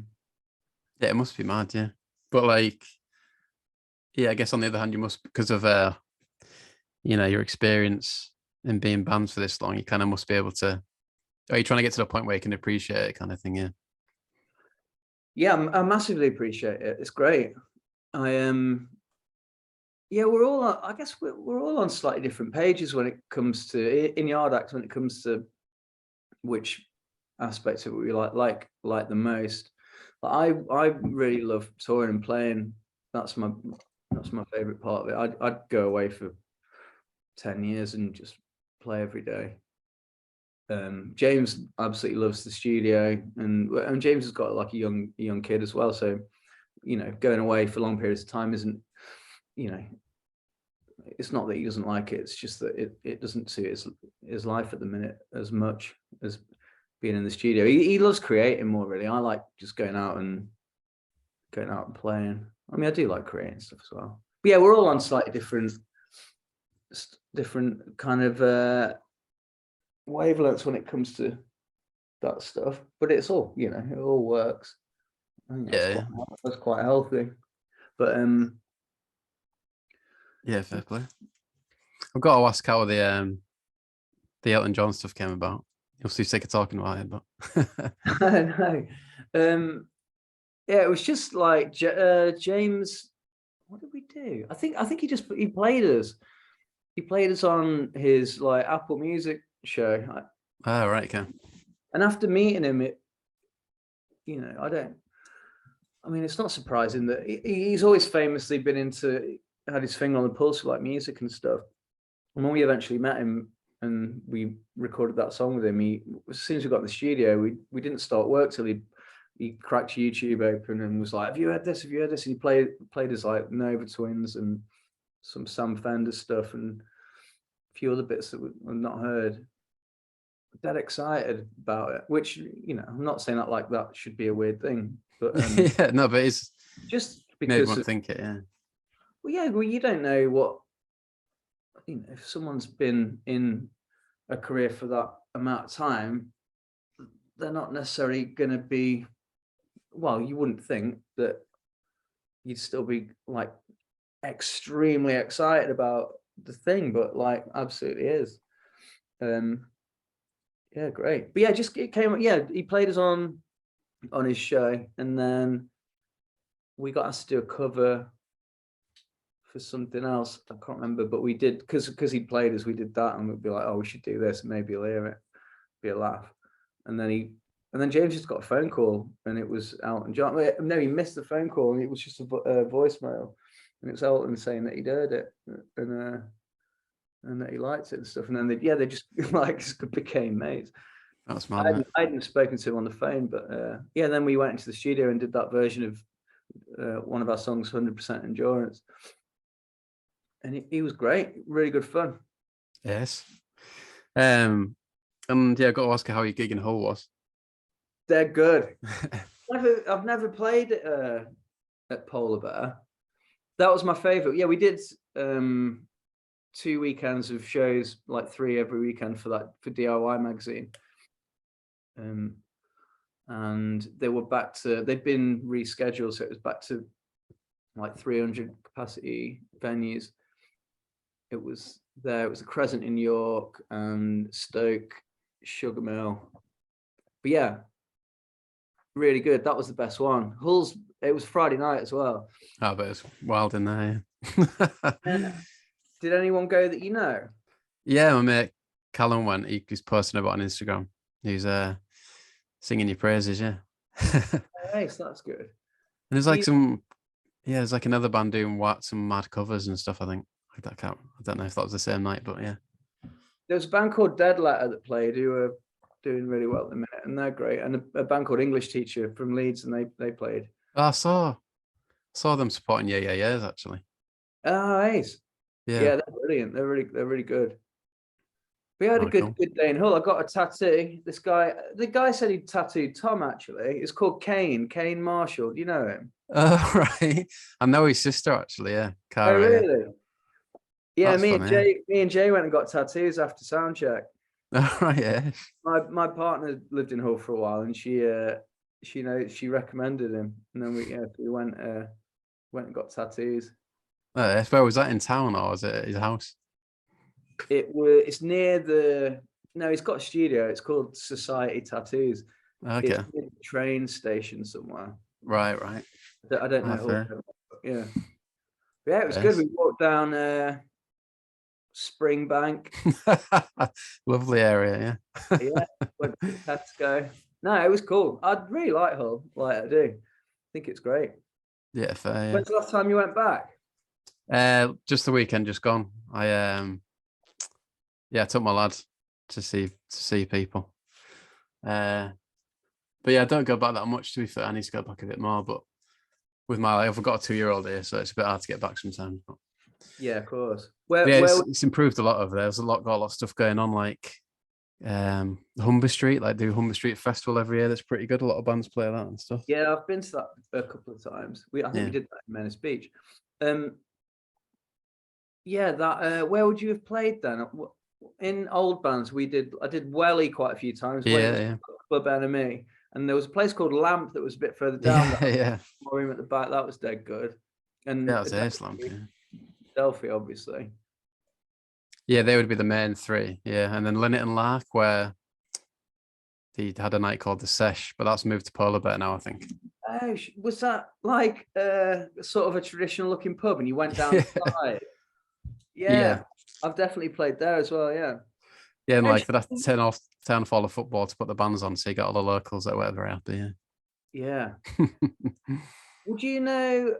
it must be mad, yeah. But like, yeah, I guess on the other hand, you must, because of you know, your experience in being bands for this long, you kind of must be able to. Are you trying to get to the point where you can appreciate it, kind of thing? Yeah. yeah, I massively appreciate it. It's great. Yeah, we're all, I guess we're all on slightly different pages when it comes to, in Yard Act, when it comes to which aspects of it we like the most. I really love touring and playing. That's my favorite part of it. I'd go away for 10 years and just play every day. James absolutely loves the studio, and James has got like a young kid as well, so, you know, going away for long periods of time isn't, you know, it's not that he doesn't like it, it's just that it doesn't suit his life at the minute as much as being in the studio. He loves creating more, really. I like just going out and playing. I mean, I do like creating stuff as well. But yeah, we're all on slightly different kind of wavelengths when it comes to that stuff. But it's all, you know, it all works. I think that's quite healthy. But yeah, fair play. I've got to ask how the Elton John stuff came about. You'll see sick of talking about it, but I don't know. Yeah, it was just like James. What did we do? I think he played us. He played us on his, like, Apple Music show. oh, right, okay. And after meeting him, you know, I mean, it's not surprising that he's always famously been had his finger on the pulse of, like, music and stuff. And when we eventually met him and we recorded that song with him, as soon as we got in the studio, we didn't start work till he cracked YouTube open and was like, "Have you heard this? Have you heard this?" And he played his, like, Nova Twins and some Sam Fender stuff and a few other bits that we've not heard. Dead excited about it, which, you know, I'm not saying that like that should be a weird thing, but yeah, no, but it's just made because one think it, yeah. well, yeah, well, you don't know what, you know, if someone's been in a career for that amount of time, they're not necessarily going to be, well, you wouldn't think that you'd still be, like, extremely excited about the thing, but, like, absolutely is. Yeah, great. But yeah, just it came. Yeah, he played us on his show, and then we got asked to do a cover for something else. I can't remember, but we did, because he played us. We did that, and we'd be like, "Oh, we should do this. Maybe he'll hear it, be a laugh." And then James just got a phone call, and it was Elton John. No, he missed the phone call, and it was just a voicemail, and it was Elton saying that he'd heard it, and that he liked it and stuff. And then they just like became mates. That's mad. I hadn't spoken to him on the phone, but yeah, then we went into the studio and did that version of one of our songs, 100% Endurance. And he was great, really good fun. Yes. And yeah, I got to ask you how your gig in Hull was. They're good. I've never played at Polar Bear. That was my favorite. Yeah, we did 2 weekends of shows, like 3 every weekend for DIY magazine. And they'd been rescheduled, so it was back to like 300 capacity venues. It was the Crescent in York and Stoke, Sugar Mill. But yeah, really good. That was the best one. Hull's, it was Friday night as well. Oh, but it's wild in there. Yeah. Did anyone go that you know? Yeah, my mate Callum went. He's posting about on Instagram. He's singing your praises, yeah. And Hey, so that's good. there's Do like you, there's like another band doing some mad covers and stuff, I think. I don't know if that was the same night, but yeah. there was a band called Dead Letter that played who were doing really well at the minute, and they're great. And a band called English Teacher from Leeds, and they played. I saw them supporting years actually. Oh, ace. Yeah. Yeah, they're brilliant. They're really good. We had a Oh, cool. good day in Hull. I got a tattoo. The guy said he tattooed Tom. Actually, it's called Kane Marshall. Do you know him? Oh, right. I know his sister actually, yeah. Oh, Cara, yeah. really? Yeah, That's funny, yeah. Me and Jay went and got tattoos after sound check. Oh, right, yeah. My partner lived in Hull for a while, and she recommended him, and then we went and got tattoos. Where was that, in town or was it his house? It's near the no, he's got a studio. It's called Society Tattoos. Okay. It's near the train station somewhere. Right. I don't know. Fair. Yeah. But yeah, it was good. Yes. We walked down Springbank. Lovely area, yeah. Yeah, went to Tesco. No, it was cool. I really like Hull. Like I do. I think it's great. Yeah, fair, When's the last time you went back? yeah. Just the weekend just gone. I took my lad to see people. But yeah, I don't go back that much, to be fair. I need to go back a bit more, but with I've got a 2-year-old here, so it's a bit hard to get back sometimes. But Yeah, of course. it's improved a lot over there. There's got a lot of stuff going on, like Humber Street, like do Humber Street Festival every year. That's pretty good. A lot of bands play that and stuff. Yeah, I've been to that a couple of times. I think we did that in Venice Beach. Yeah, that where would you have played then? In old bands, I did Welly quite a few times. Yeah. Club NME, and there was a place called Lamp that was a bit further down. Yeah. Room at the back, that was dead good. And Yeah, it was Lamp, yeah. Delphi, obviously. Yeah, they would be the main three. Yeah, and then Linnet and Lark, where he had a night called the Sesh, but that's moved to Polar Bear now, I think. Oh, was that like sort of a traditional looking pub, and you went down the side? Yeah, I've definitely played there as well. Yeah. Yeah, and like they'd have to turn off all the football to put the bands on, so you got all the locals that were very happy. Yeah. Would you know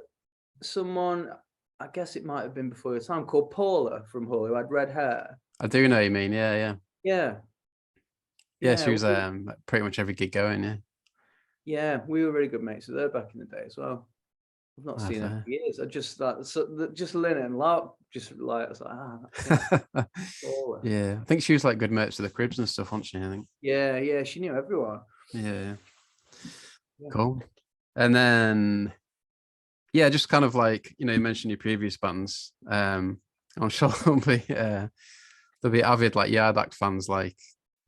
someone? I guess it might have been before your time, called Paula from Hull, who had red hair. I do know what you mean. Yeah. Yeah, She was pretty much every gig going. Yeah. Yeah, we were really good mates with her back in the day as well. I've not seen her for years. I just like just Lynn and Lark, just like I was like, yeah, I think she was like good mates with the Cribs and stuff, wasn't she? I think. Yeah, she knew everyone. Yeah. Cool. And then just kind of like, you mentioned your previous bands. I'm sure there'll be avid like Yard Act fans like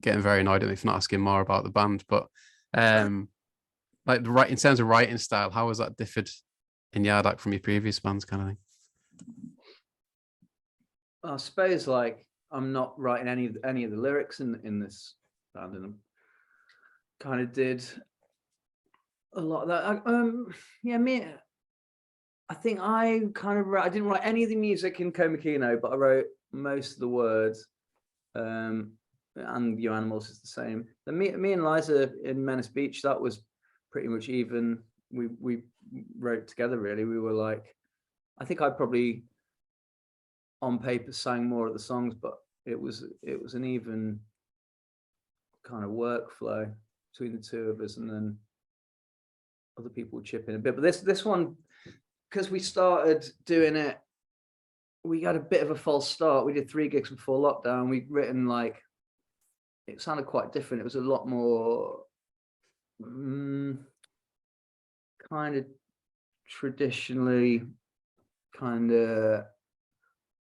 getting very annoyed at me for not asking more about the band, but like in terms of writing style, how has that differed in Yard Act from your previous bands, kind of thing? I suppose like I'm not writing any of the lyrics in this band, and I kind of did a lot of that. I think I didn't write any of the music in Komakino, but I wrote most of the words. And Your Animals is the same. Then me and Liza in Venice Beach, that was pretty much even. We wrote together, really. We were like, I think I probably on paper sang more of the songs, but it was an even kind of workflow between the two of us, and then other people would chip in a bit. But this one, because we started doing it, we had a bit of a false start. We did 3 gigs before lockdown. We'd written like, it sounded quite different. It was a lot more kind of traditionally kind of,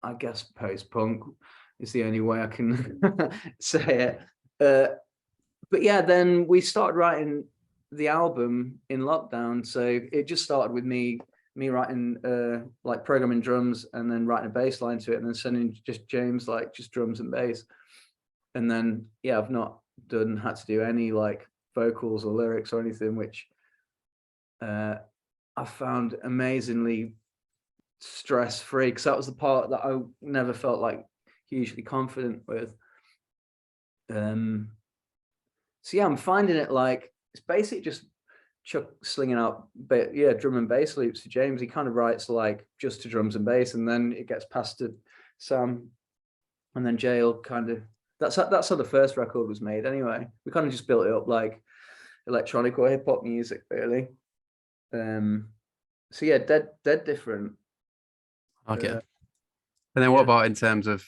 I guess, post-punk is the only way I can say it. But yeah, then we started writing the album in lockdown. So it just started with me writing like programming drums, and then writing a bass line to it, and then sending just James like just drums and bass. And then I've not had to do any like vocals or lyrics or anything, which I found amazingly stress free, because that was the part that I never felt like hugely confident with. So yeah, I'm finding it like it's basically just Chuck slinging out drum and bass loops to James. He kind of writes like just to drums and bass, and then it gets passed to Sam, and then Jay will kind of that's how the first record was made anyway. We kind of just built it up like electronic or hip hop music, really. So yeah, dead different. Okay. And then what about in terms of,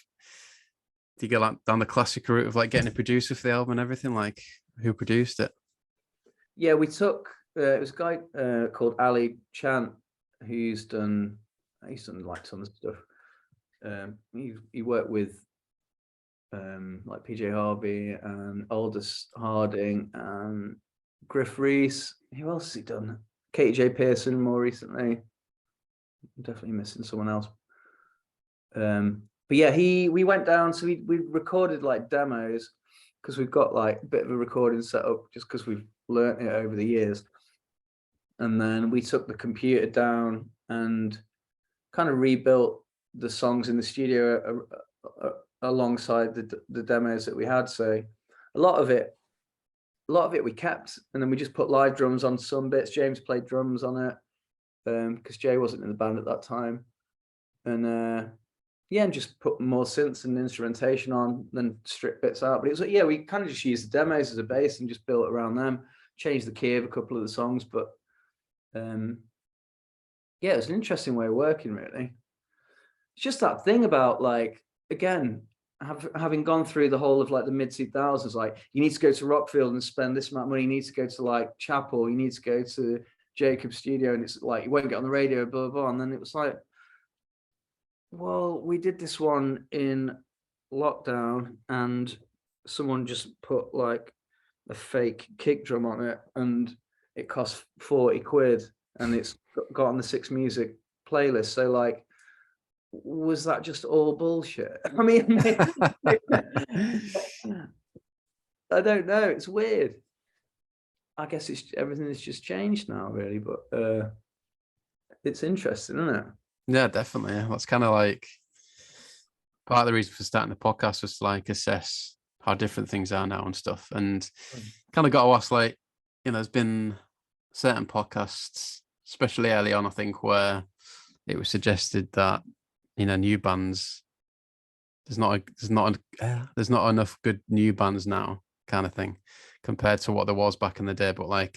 do you go like down the classic route of like getting a producer for the album and everything? Like, who produced it? Yeah, we took it was a guy called Ali Chant who's done like tons of stuff. He worked with like PJ Harvey and Aldous Harding and Griff Reese. Who else has he done? Katie J. Pearson more recently. I'm definitely missing someone else. But yeah, we went down, so we recorded like demos, because we've got like a bit of a recording setup just because we've learnt it over the years. And then we took the computer down and kind of rebuilt the songs in the studio alongside the demos that we had. So a lot of it we kept, and then we just put live drums on some bits. James played drums on it because Jay wasn't in the band at that time. And yeah, and just put more synths and instrumentation on, then strip bits out. But it was like, yeah, we kind of just used the demos as a base and just built around them, changed the key of a couple of the songs. But yeah, it was an interesting way of working, really. It's just that thing about like, again, having gone through the whole of like the mid 2000s, like you need to go to Rockfield and spend this amount of money, you need to go to like Chapel, you need to go to Jacob's studio, and it's like you won't get on the radio, blah, blah, blah. And then it was like, well, we did this one in lockdown and someone just put like a fake kick drum on it and it cost 40 quid and it's got on the Six Music playlist. So like, was that just all bullshit? I mean, I don't know. It's weird. I guess everything has just changed now, really, but it's interesting, isn't it? Yeah, definitely. That's kind of like part of the reason for starting the podcast, was to like assess how different things are now and stuff. And kind of got to ask, like, there's been certain podcasts, especially early on, I think, where it was suggested that, new bands, there's not enough good new bands now, kind of thing, compared to what there was back in the day. But like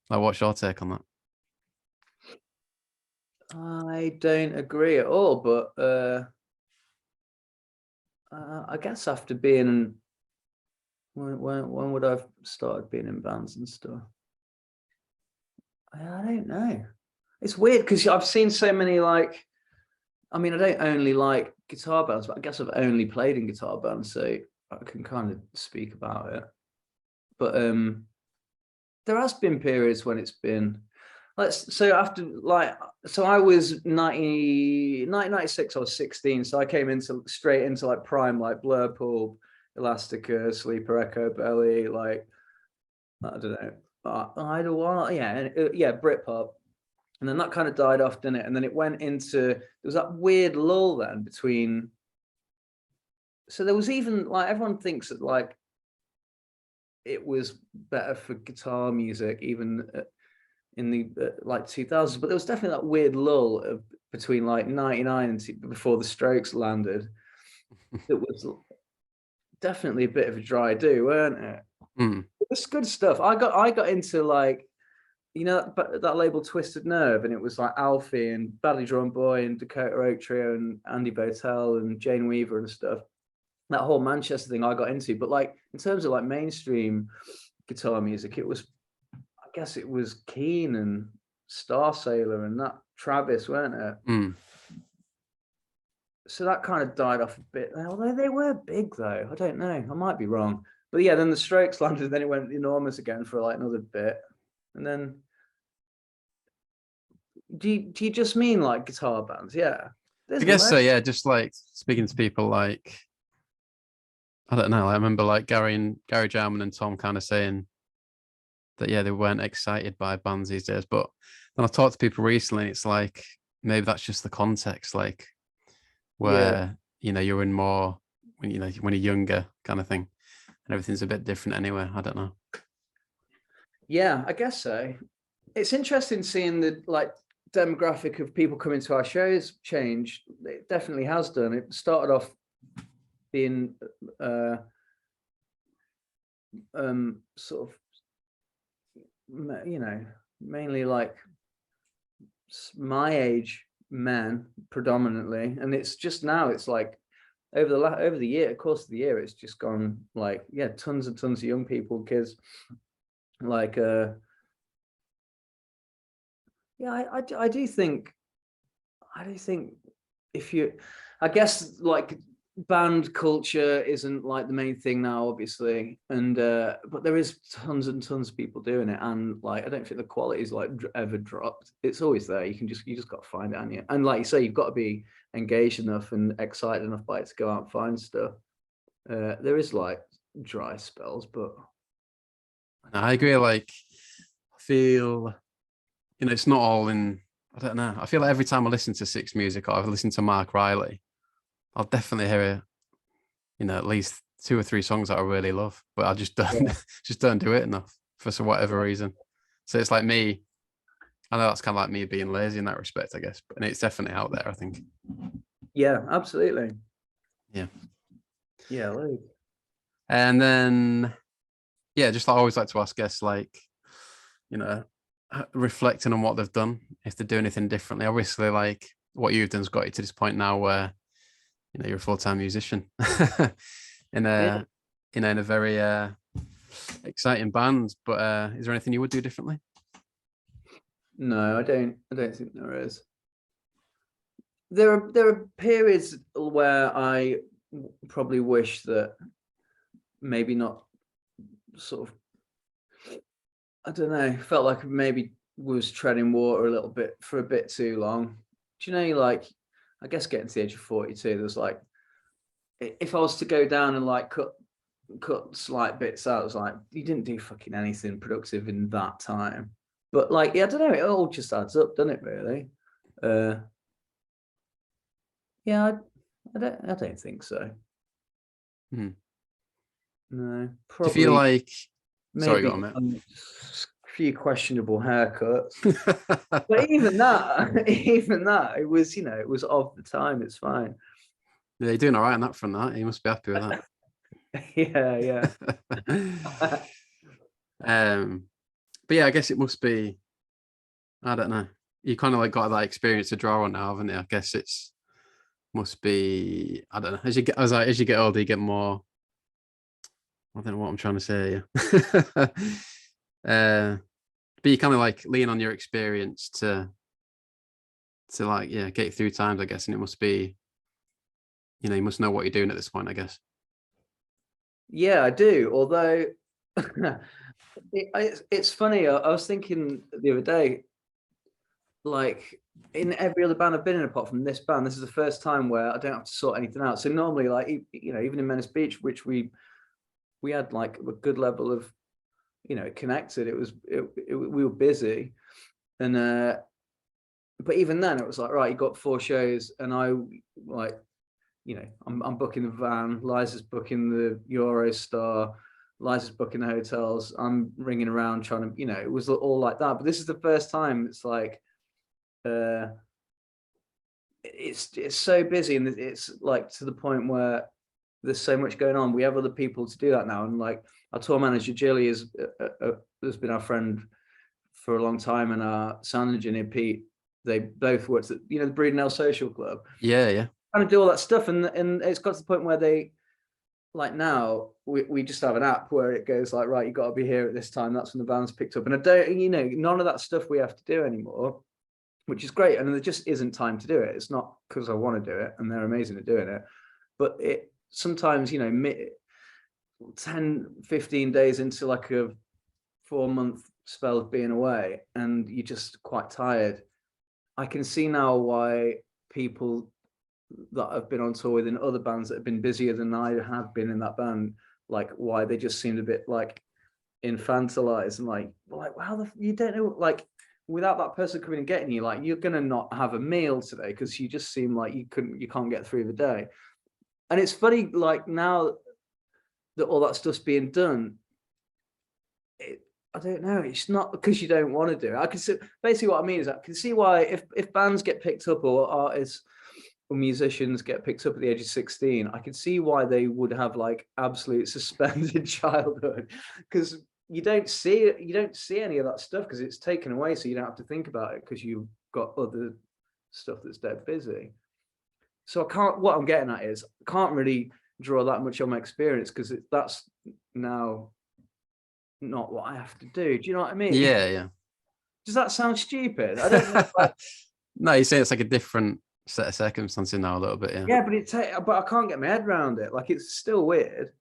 what's your take on that? I don't agree at all, but I guess after being, when would I have started being in bands and stuff? I don't know. It's weird because I've seen so many, like, I mean, I don't only like guitar bands, but I guess I've only played in guitar bands, so I can kind of speak about it. But there has been periods when it's been, so I was 1996, I was 16, so I came straight into like prime, like Blur, Pulp, Elastica, Sleeper, Echo, Belly, like, I don't know, Idlewild, yeah, Britpop. And then that kind of died off, didn't it? And then it went into, there was that weird lull then between, so there was even like, everyone thinks that like it was better for guitar music even in the like 2000s, but there was definitely that weird lull between like 99 and before the Strokes landed. It was definitely a bit of a dry do, weren't it? It's good stuff. I got into like, that label Twisted Nerve, and it was like Alfie and Badly Drawn Boy and Dakota Oak Trio and Andy Botel and Jane Weaver and stuff. That whole Manchester thing I got into. But like in terms of like mainstream guitar music, I guess it was Keane and Star Sailor and that Travis, weren't it? So that kind of died off a bit, although they were big though. I don't know, I might be wrong. But yeah, then the Strokes landed, and then it went enormous again for like another bit. And then, do you just mean like guitar bands? Yeah, I guess so. Yeah, just like speaking to people, like, I don't know. I remember like Gary Jarman and Tom kind of saying that, yeah, they weren't excited by bands these days. But then I talked to people recently, it's like maybe that's just the context, like Yeah. where you're in more when when you're younger kind of thing, and everything's a bit different anyway. I don't know. Yeah, I guess so. It's interesting seeing the like demographic of people coming to our shows change. It definitely has done. It started off being sort of mainly like my age men predominantly, and it's just now it's like over the year, course of the year, it's just gone like, yeah, tons and tons of young people, kids, like yeah, I do think if you, I guess like band culture isn't like the main thing now, obviously, and but there is tons and tons of people doing it, and like I don't think the quality's like ever dropped. It's always there. You just got to find it, haven't you? And like you say, you've got to be engaged enough and excited enough by it to go out and find stuff. There is like dry spells, but I agree. Like, I feel, it's not all in. I don't know. I feel like every time I listen to Six music or I listen to Mark Riley, I'll definitely hear, at least 2 or 3 songs that I really love, but I just don't, yeah, just don't do it enough for whatever reason. So it's like me. I know that's kind of like me being lazy in that respect, I guess, but it's definitely out there, I think. yeah, absolutely, Yeah. yeah. Like, And then, yeah, just I always like to ask guests, like, reflecting on what they've done, if they do anything differently. Obviously, like what you've done's got you to this point now where you're a full-time musician in yeah. a in a very exciting band. But is there anything you would do differently? No, I don't think there is. There are periods where I probably wish that maybe not sort of, I don't know, felt like maybe was treading water a little bit for a bit too long. Do you know, like, I guess getting to the age of 42, there's like, if I was to go down and like cut slight bits out, it was like, you didn't do fucking anything productive in that time. But like, yeah, I don't know, it all just adds up, doesn't it, really? Yeah, I don't think so. Hmm. No, Do you feel probably like? Sorry, go maybe on, mate. a few questionable haircuts. But even that, even that, it was, it was of the time. It's fine. Yeah, you're doing all right on that front. That you must be happy with Yeah, yeah. that. But yeah, I guess it must be. I don't know. You kind of like got that experience to draw on now, haven't you? I guess it's must be. I don't know. As you get older, you get more. I don't know what I'm trying to say. But you kind of like lean on your experience to like get you through times, I guess. And it must be, you must know what you're doing at this point, I guess. Yeah, I do. Although it's funny. I was thinking the other day, like in every other band I've been in, apart from this band, this is the first time where I don't have to sort anything out. So normally, like even in Menace Beach, which we had like a good level of connected. We were busy, and but even then, it was like, right, you got 4 shows, and I like, I'm booking the van, Liza's booking the Eurostar, Liza's booking the hotels. I'm ringing around trying to, it was all like that. But this is the first time it's like, it's so busy, and it's like to the point where there's so much going on. We have other people to do that now, and like our tour manager Jilly has been our friend for a long time, and our sound engineer Pete. They both worked at the Breedon Social Club. Yeah, yeah. Trying to do all that stuff, and it's got to the point where they like now we just have an app where it goes like, right, you got to be here at this time. That's when the band's picked up, and I don't, none of that stuff we have to do anymore, which is great. And there just isn't time to do it. It's not because I want to do it, and they're amazing at doing it, but it sometimes 10 15 days into like a 4-month spell of being away, and you're just quite tired. I can see now why people that have been on tour with in other bands that have been busier than I have been in that band, like why they just seemed a bit like infantilized and like wow, you don't know, like without that person coming and getting you, like, you're gonna not have a meal today because you just seem like you can't get through the day. And it's funny, like, now that all that stuff's being done, I don't know. It's not because you don't want to do it. I can see, basically what I mean is I can see why if bands get picked up or artists or musicians get picked up at the age of 16, I can see why they would have like absolute suspended childhood, because you don't see any of that stuff because it's taken away, so you don't have to think about it because you've got other stuff that's dead busy. So I can't. What I'm getting at is I can't really draw that much on my experience because that's now not what I have to do. Do you know what I mean? Yeah, yeah. Does that sound stupid? I don't know. Like, No, you say it's like a different set of circumstances now a little bit, yeah. yeah, but I can't get my head around it. Like, it's still weird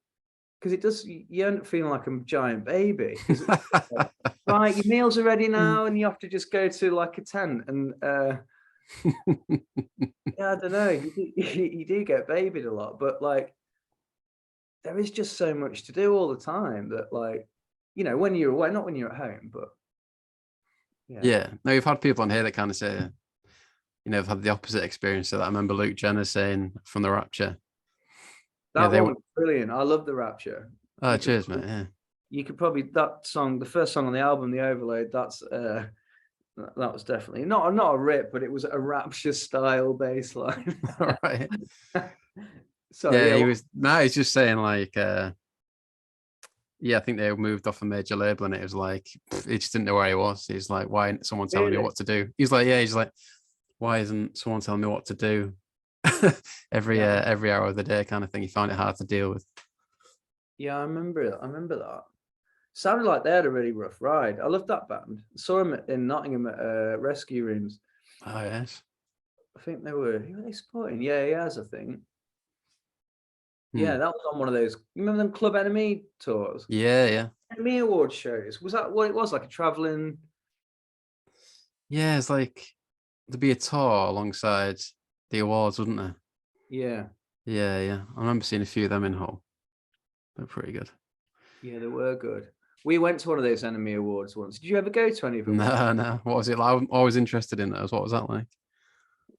because it does. You end up feeling like a giant baby. Like, right, your meals are ready now, and you have to just go to like a tent and. Yeah, I don't know. You do get babied a lot, but like, there is just so much to do all the time that, like, you know, when you're away, not when you're at home, but yeah. Yeah. No, we've had people on here that kind of say, you know, they've had the opposite experience of that. I remember Luke Jenner saying from The Rapture. That one was brilliant. I love The Rapture. Oh, cheers, mate. Yeah. You could probably, that song, the first song on the album, The Overload, that's that was definitely not a rip, but it was a Rapture style bass line. Right. So yeah, he's just saying like I think they moved off a major label and it was like he just didn't know where he was. He's like, why isn't someone telling me what to do? He's like, why isn't someone telling me what to do every hour of the day, kind of thing. He found it hard to deal with. Yeah, I remember that. Sounded like they had a really rough ride. I loved that band. Saw them in Nottingham at Rescue Rooms. Oh yes. I think who were they supporting? Yeah, he has, I think. Yeah, that was on one of those. You remember them Club NME tours? Yeah. NME Awards shows. Was that what it was? Like a traveling? Yeah, it's like there'd be a tour alongside the awards, wouldn't there? Yeah. Yeah. I remember seeing a few of them in Hull. They're pretty good. Yeah, they were good. We went to one of those NME Awards once. Did you ever go to any of them? No. What was it like? I'm always interested in those. What was that like?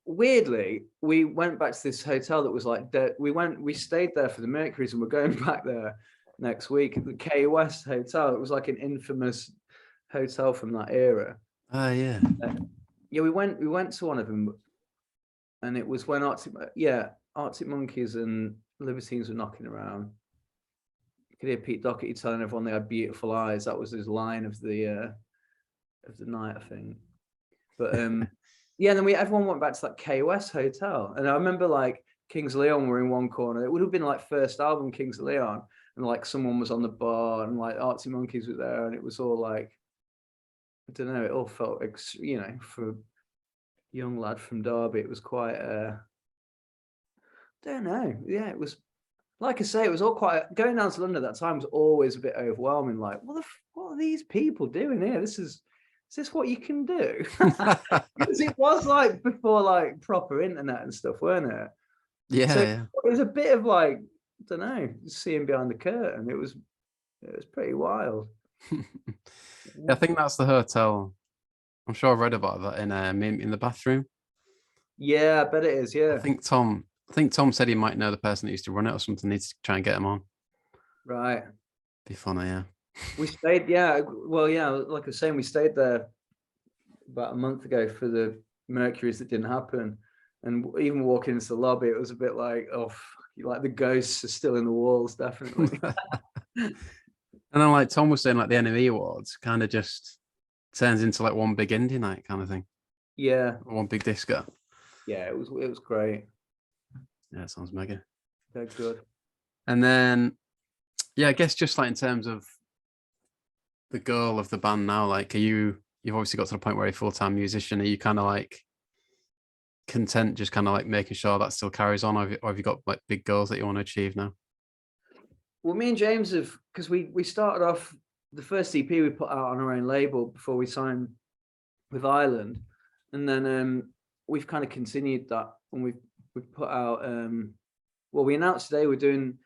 Weirdly, we went back to this hotel that was like we stayed there for the Mercuries, and we're going back there next week at the K West Hotel. It was like an infamous hotel from that era. Oh yeah. Yeah, we went to one of them, and it was when Arctic Monkeys and Libertines were knocking around. You could hear Pete Doherty telling everyone they had beautiful eyes. That was his line of the night, I think. But yeah, and then everyone went back to that K West hotel, and I remember like Kings of Leon were in one corner. It would have been like first album Kings of Leon, and like someone was on the bar, and like Arctic Monkeys were there, and it was all like, I don't know, it all felt, you know, for a young lad from Derby, it was quite don't know. Yeah, it was, like I say, it was all quite, going down to London at that time was always a bit overwhelming. Like, what are these people doing here? Is this what you can do? Because it was like before like proper internet and stuff, weren't it? Yeah. It was a bit of like, I don't know, seeing behind the curtain. It was pretty wild. I think that's the hotel. I'm sure I've read about that in the bathroom. Yeah, I bet it is. Yeah. I think Tom said he might know the person that used to run it or something. Needs to try and get him on. Right. Be funny, yeah. We stayed, yeah. Well, yeah, like I was saying, we stayed there about a month ago for the Mercuries that didn't happen. And even walking into the lobby, it was a bit like, oh, like the ghosts are still in the walls, definitely. And then like Tom was saying, like the NME Awards kind of just turns into like one big indie night kind of thing. Yeah. One big disco. Yeah, it was great. Yeah, it sounds mega. They're good. And then, yeah, I guess just like in terms of the goal of the band now, like you've obviously got to the point where you're a full-time musician. Are you kind of like content just kind of like making sure that still carries on, or have you got like big goals that you want to achieve now? Well, me and James have, because we started off the first EP we put out on our own label before we signed with Ireland, and then we've kind of continued that, and we've put out well, we announced today we're doing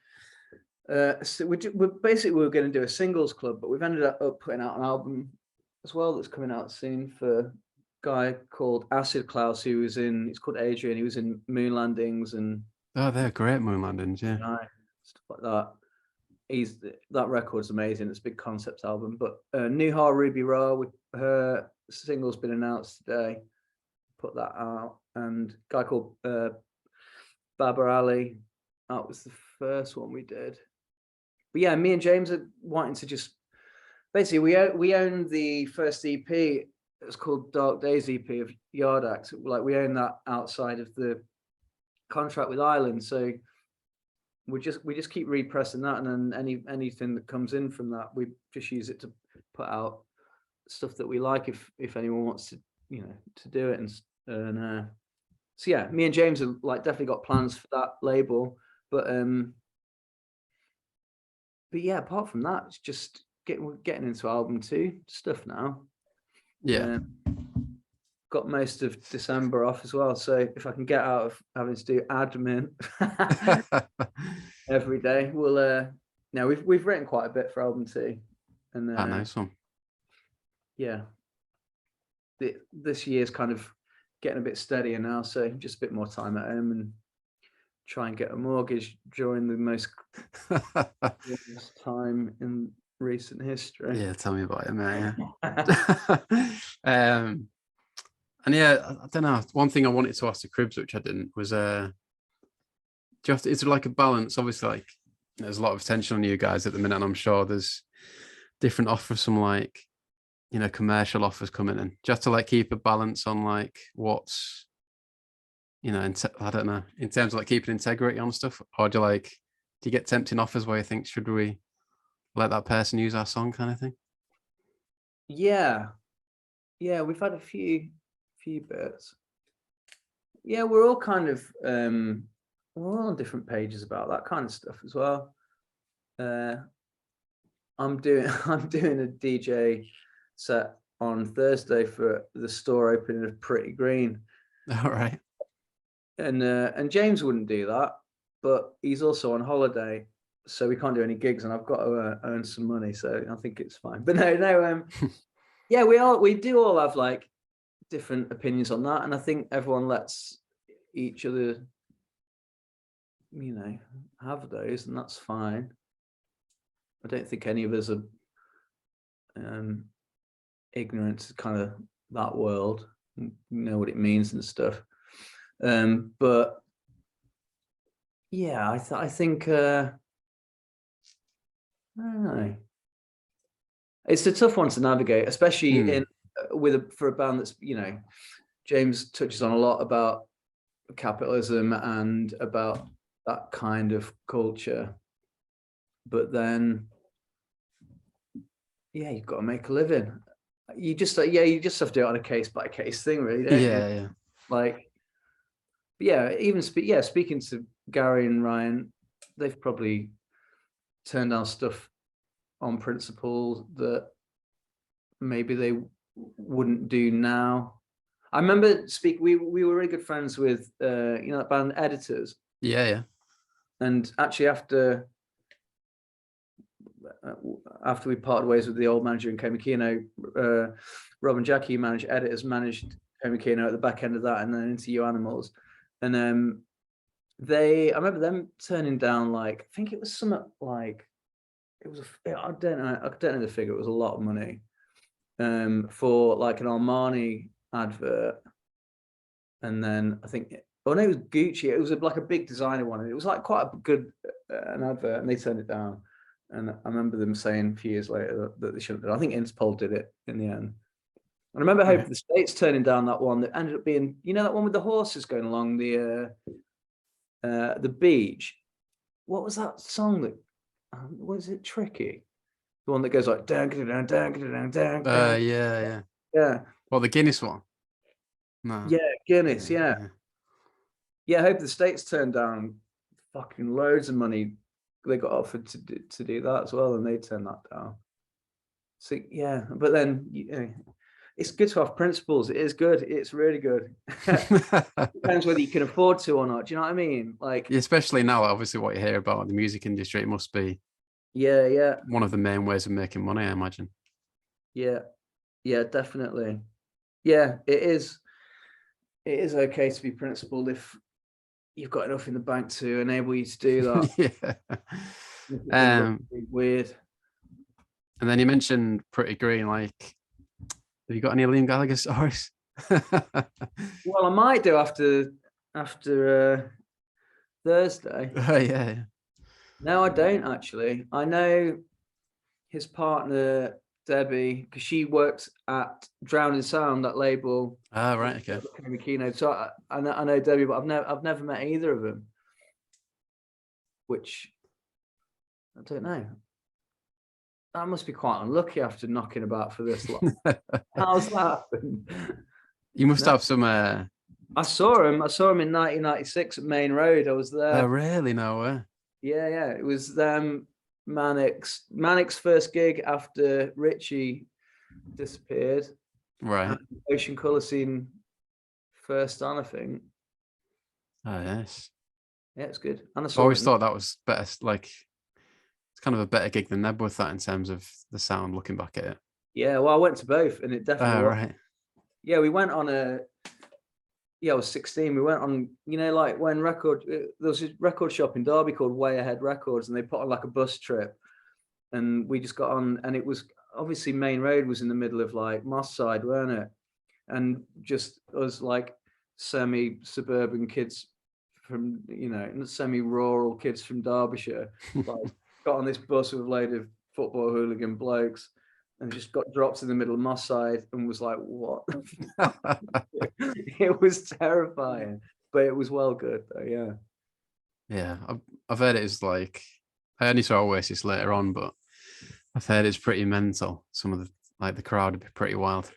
we're going to do a singles club, but we've ended up putting out an album as well that's coming out soon for a guy called Acid Klaus, who was in, it's called Adrian, he was in Moon Landings and Oh, they're great moon landings, yeah. stuff like that. That record's amazing. It's a big concept album. But Nuha Ruby Ra, with her single's been announced today. Put that out. And a guy called Baba Ali, that was the first one we did. But yeah, me and James are wanting to just basically we own the first EP. It's called Dark Days EP of Yard Act. Like we own that outside of the contract with Island. So we just keep repressing that, and then anything that comes in from that, we just use it to put out stuff that we like if anyone wants to, to do it. And so yeah, me and James have like definitely got plans for that label, but yeah, apart from that, it's just getting into album 2 stuff now. Yeah. Got most of December off as well, so if I can get out of having to do admin every day, we'll now we've written quite a bit for album 2, and nice one. Yeah, this year's kind of getting a bit steadier now, so just a bit more time at home and try and get a mortgage during the most time in recent history. Yeah, tell me about it, mate. Yeah. And yeah, I don't know. One thing I wanted to ask the Cribs, which I didn't, was is there like a balance? Obviously, like there's a lot of attention on you guys at the minute, and I'm sure there's different offers, some like commercial offers coming in. Do you have to like keep a balance on like what's I don't know, in terms of like keeping integrity on stuff, or do you get tempting offers where you think, should we let that person use our song, kind of thing? Yeah, we've had a few bits. Yeah, we're all kind of we're all on different pages about that kind of stuff as well. I'm doing a DJ set on Thursday for the store opening of Pretty Green. All right. And James wouldn't do that, but he's also on holiday, so we can't do any gigs, and I've got to earn some money, so I think it's fine. But no, yeah, we do all have like different opinions on that, and I think everyone lets each other, have those, and that's fine. I don't think any of us are ignorant to kind of that world, what it means and stuff. But yeah, I think I don't know. It's a tough one to navigate, especially for a band that's, James touches on a lot about capitalism and about that kind of culture, but then yeah, you've got to make a living. You just have to do it on a case by case thing, really, don't you? Yeah. Like, yeah, speaking to Gary and Ryan, they've probably turned down stuff on principle that maybe they wouldn't do now. I remember we were really good friends with that band Editors. Yeah. And actually after we parted ways with the old manager in Komakino, Rob and Jackie Editors managed Komakino at the back end of that, and then into You Animals. And I remember them turning down, like, I think it was something like, I don't know the figure, it was a lot of money for like an Armani advert. And then I think, it was Gucci. It was like a big designer one, and it was like quite a good an advert, and they turned it down. And I remember them saying a few years later that they shouldn't. I think Interpol did it in the end. I remember Hope of the States turning down that one that ended up being, that one with the horses going along the beach. What was that song that? Was it Tricky? The one that goes like down. Yeah. Well, the Guinness one. No. Yeah, Guinness. Yeah. Hope of the States turned down fucking loads of money. They got offered to do that as well, and they turned that down. So yeah, but then it's good to have principles. It is good. It's really good. Depends whether you can afford to or not. Do you know what I mean? Like, especially now, obviously, what you hear about the music industry, it must be one of the main ways of making money, I imagine. Yeah, Yeah, definitely. Yeah, it is. It is okay to be principled if you've got enough in the bank to enable you to do that. Yeah. It would look weird. And then you mentioned Pretty Green. Like, have you got any Liam Gallagher stories? Well, I might do after Thursday. Oh, yeah. No, I don't actually. I know his partner Debbie, because she worked at Drowning Sound, that label. Ah, right. Okay. Became a keynote. So I know Debbie, but I've never met either of them. Which I don't know. I must be quite unlucky after knocking about for this long. How's that happened? You must No. have some. I saw him in 1996 at Main Road. I was there. Oh, really? No way. Yeah. It was Manic's first gig after Richie disappeared. Right. Ocean Colour Scene first on, I think. Oh, yes. Yeah, it's good. And I I saw always it. thought that was better. Like, it's kind of a better gig than Nebworth, that in terms of the sound. Looking back at it. Yeah, well, I went to both, and it definitely Oh, was. right. Yeah, we went on a. Yeah, I was 16. We went on, like when there was a record shop in Derby called Way Ahead Records, and they put on like a bus trip, and we just got on, and it was obviously Main Road was in the middle of like Moss Side, weren't it? And just us like semi-suburban kids from, semi-rural kids from Derbyshire, like got on this bus with a load of football hooligan blokes and just got dropped in the middle of Moss Side and was like, what? It was terrifying, but it was well good though. Yeah. Yeah, I've heard it is like, I only saw Oasis later on, but I've heard it's pretty mental. Some of the crowd would be pretty wild.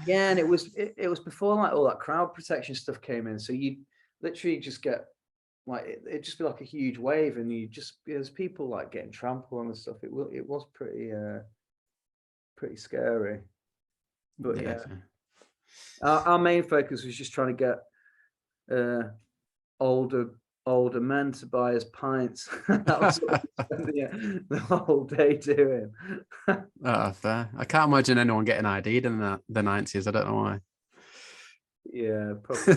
Yeah, and it was before like all that crowd protection stuff came in, so you literally just get like it'd just be like a huge wave, and there's people like getting trampled on and stuff. It was pretty scary, but yeah. Our main focus was just trying to get older men to buy us pints. That was what we spent the whole day doing. Fair. I can't imagine anyone getting ID'd in the 90s. I don't know why. Yeah, probably.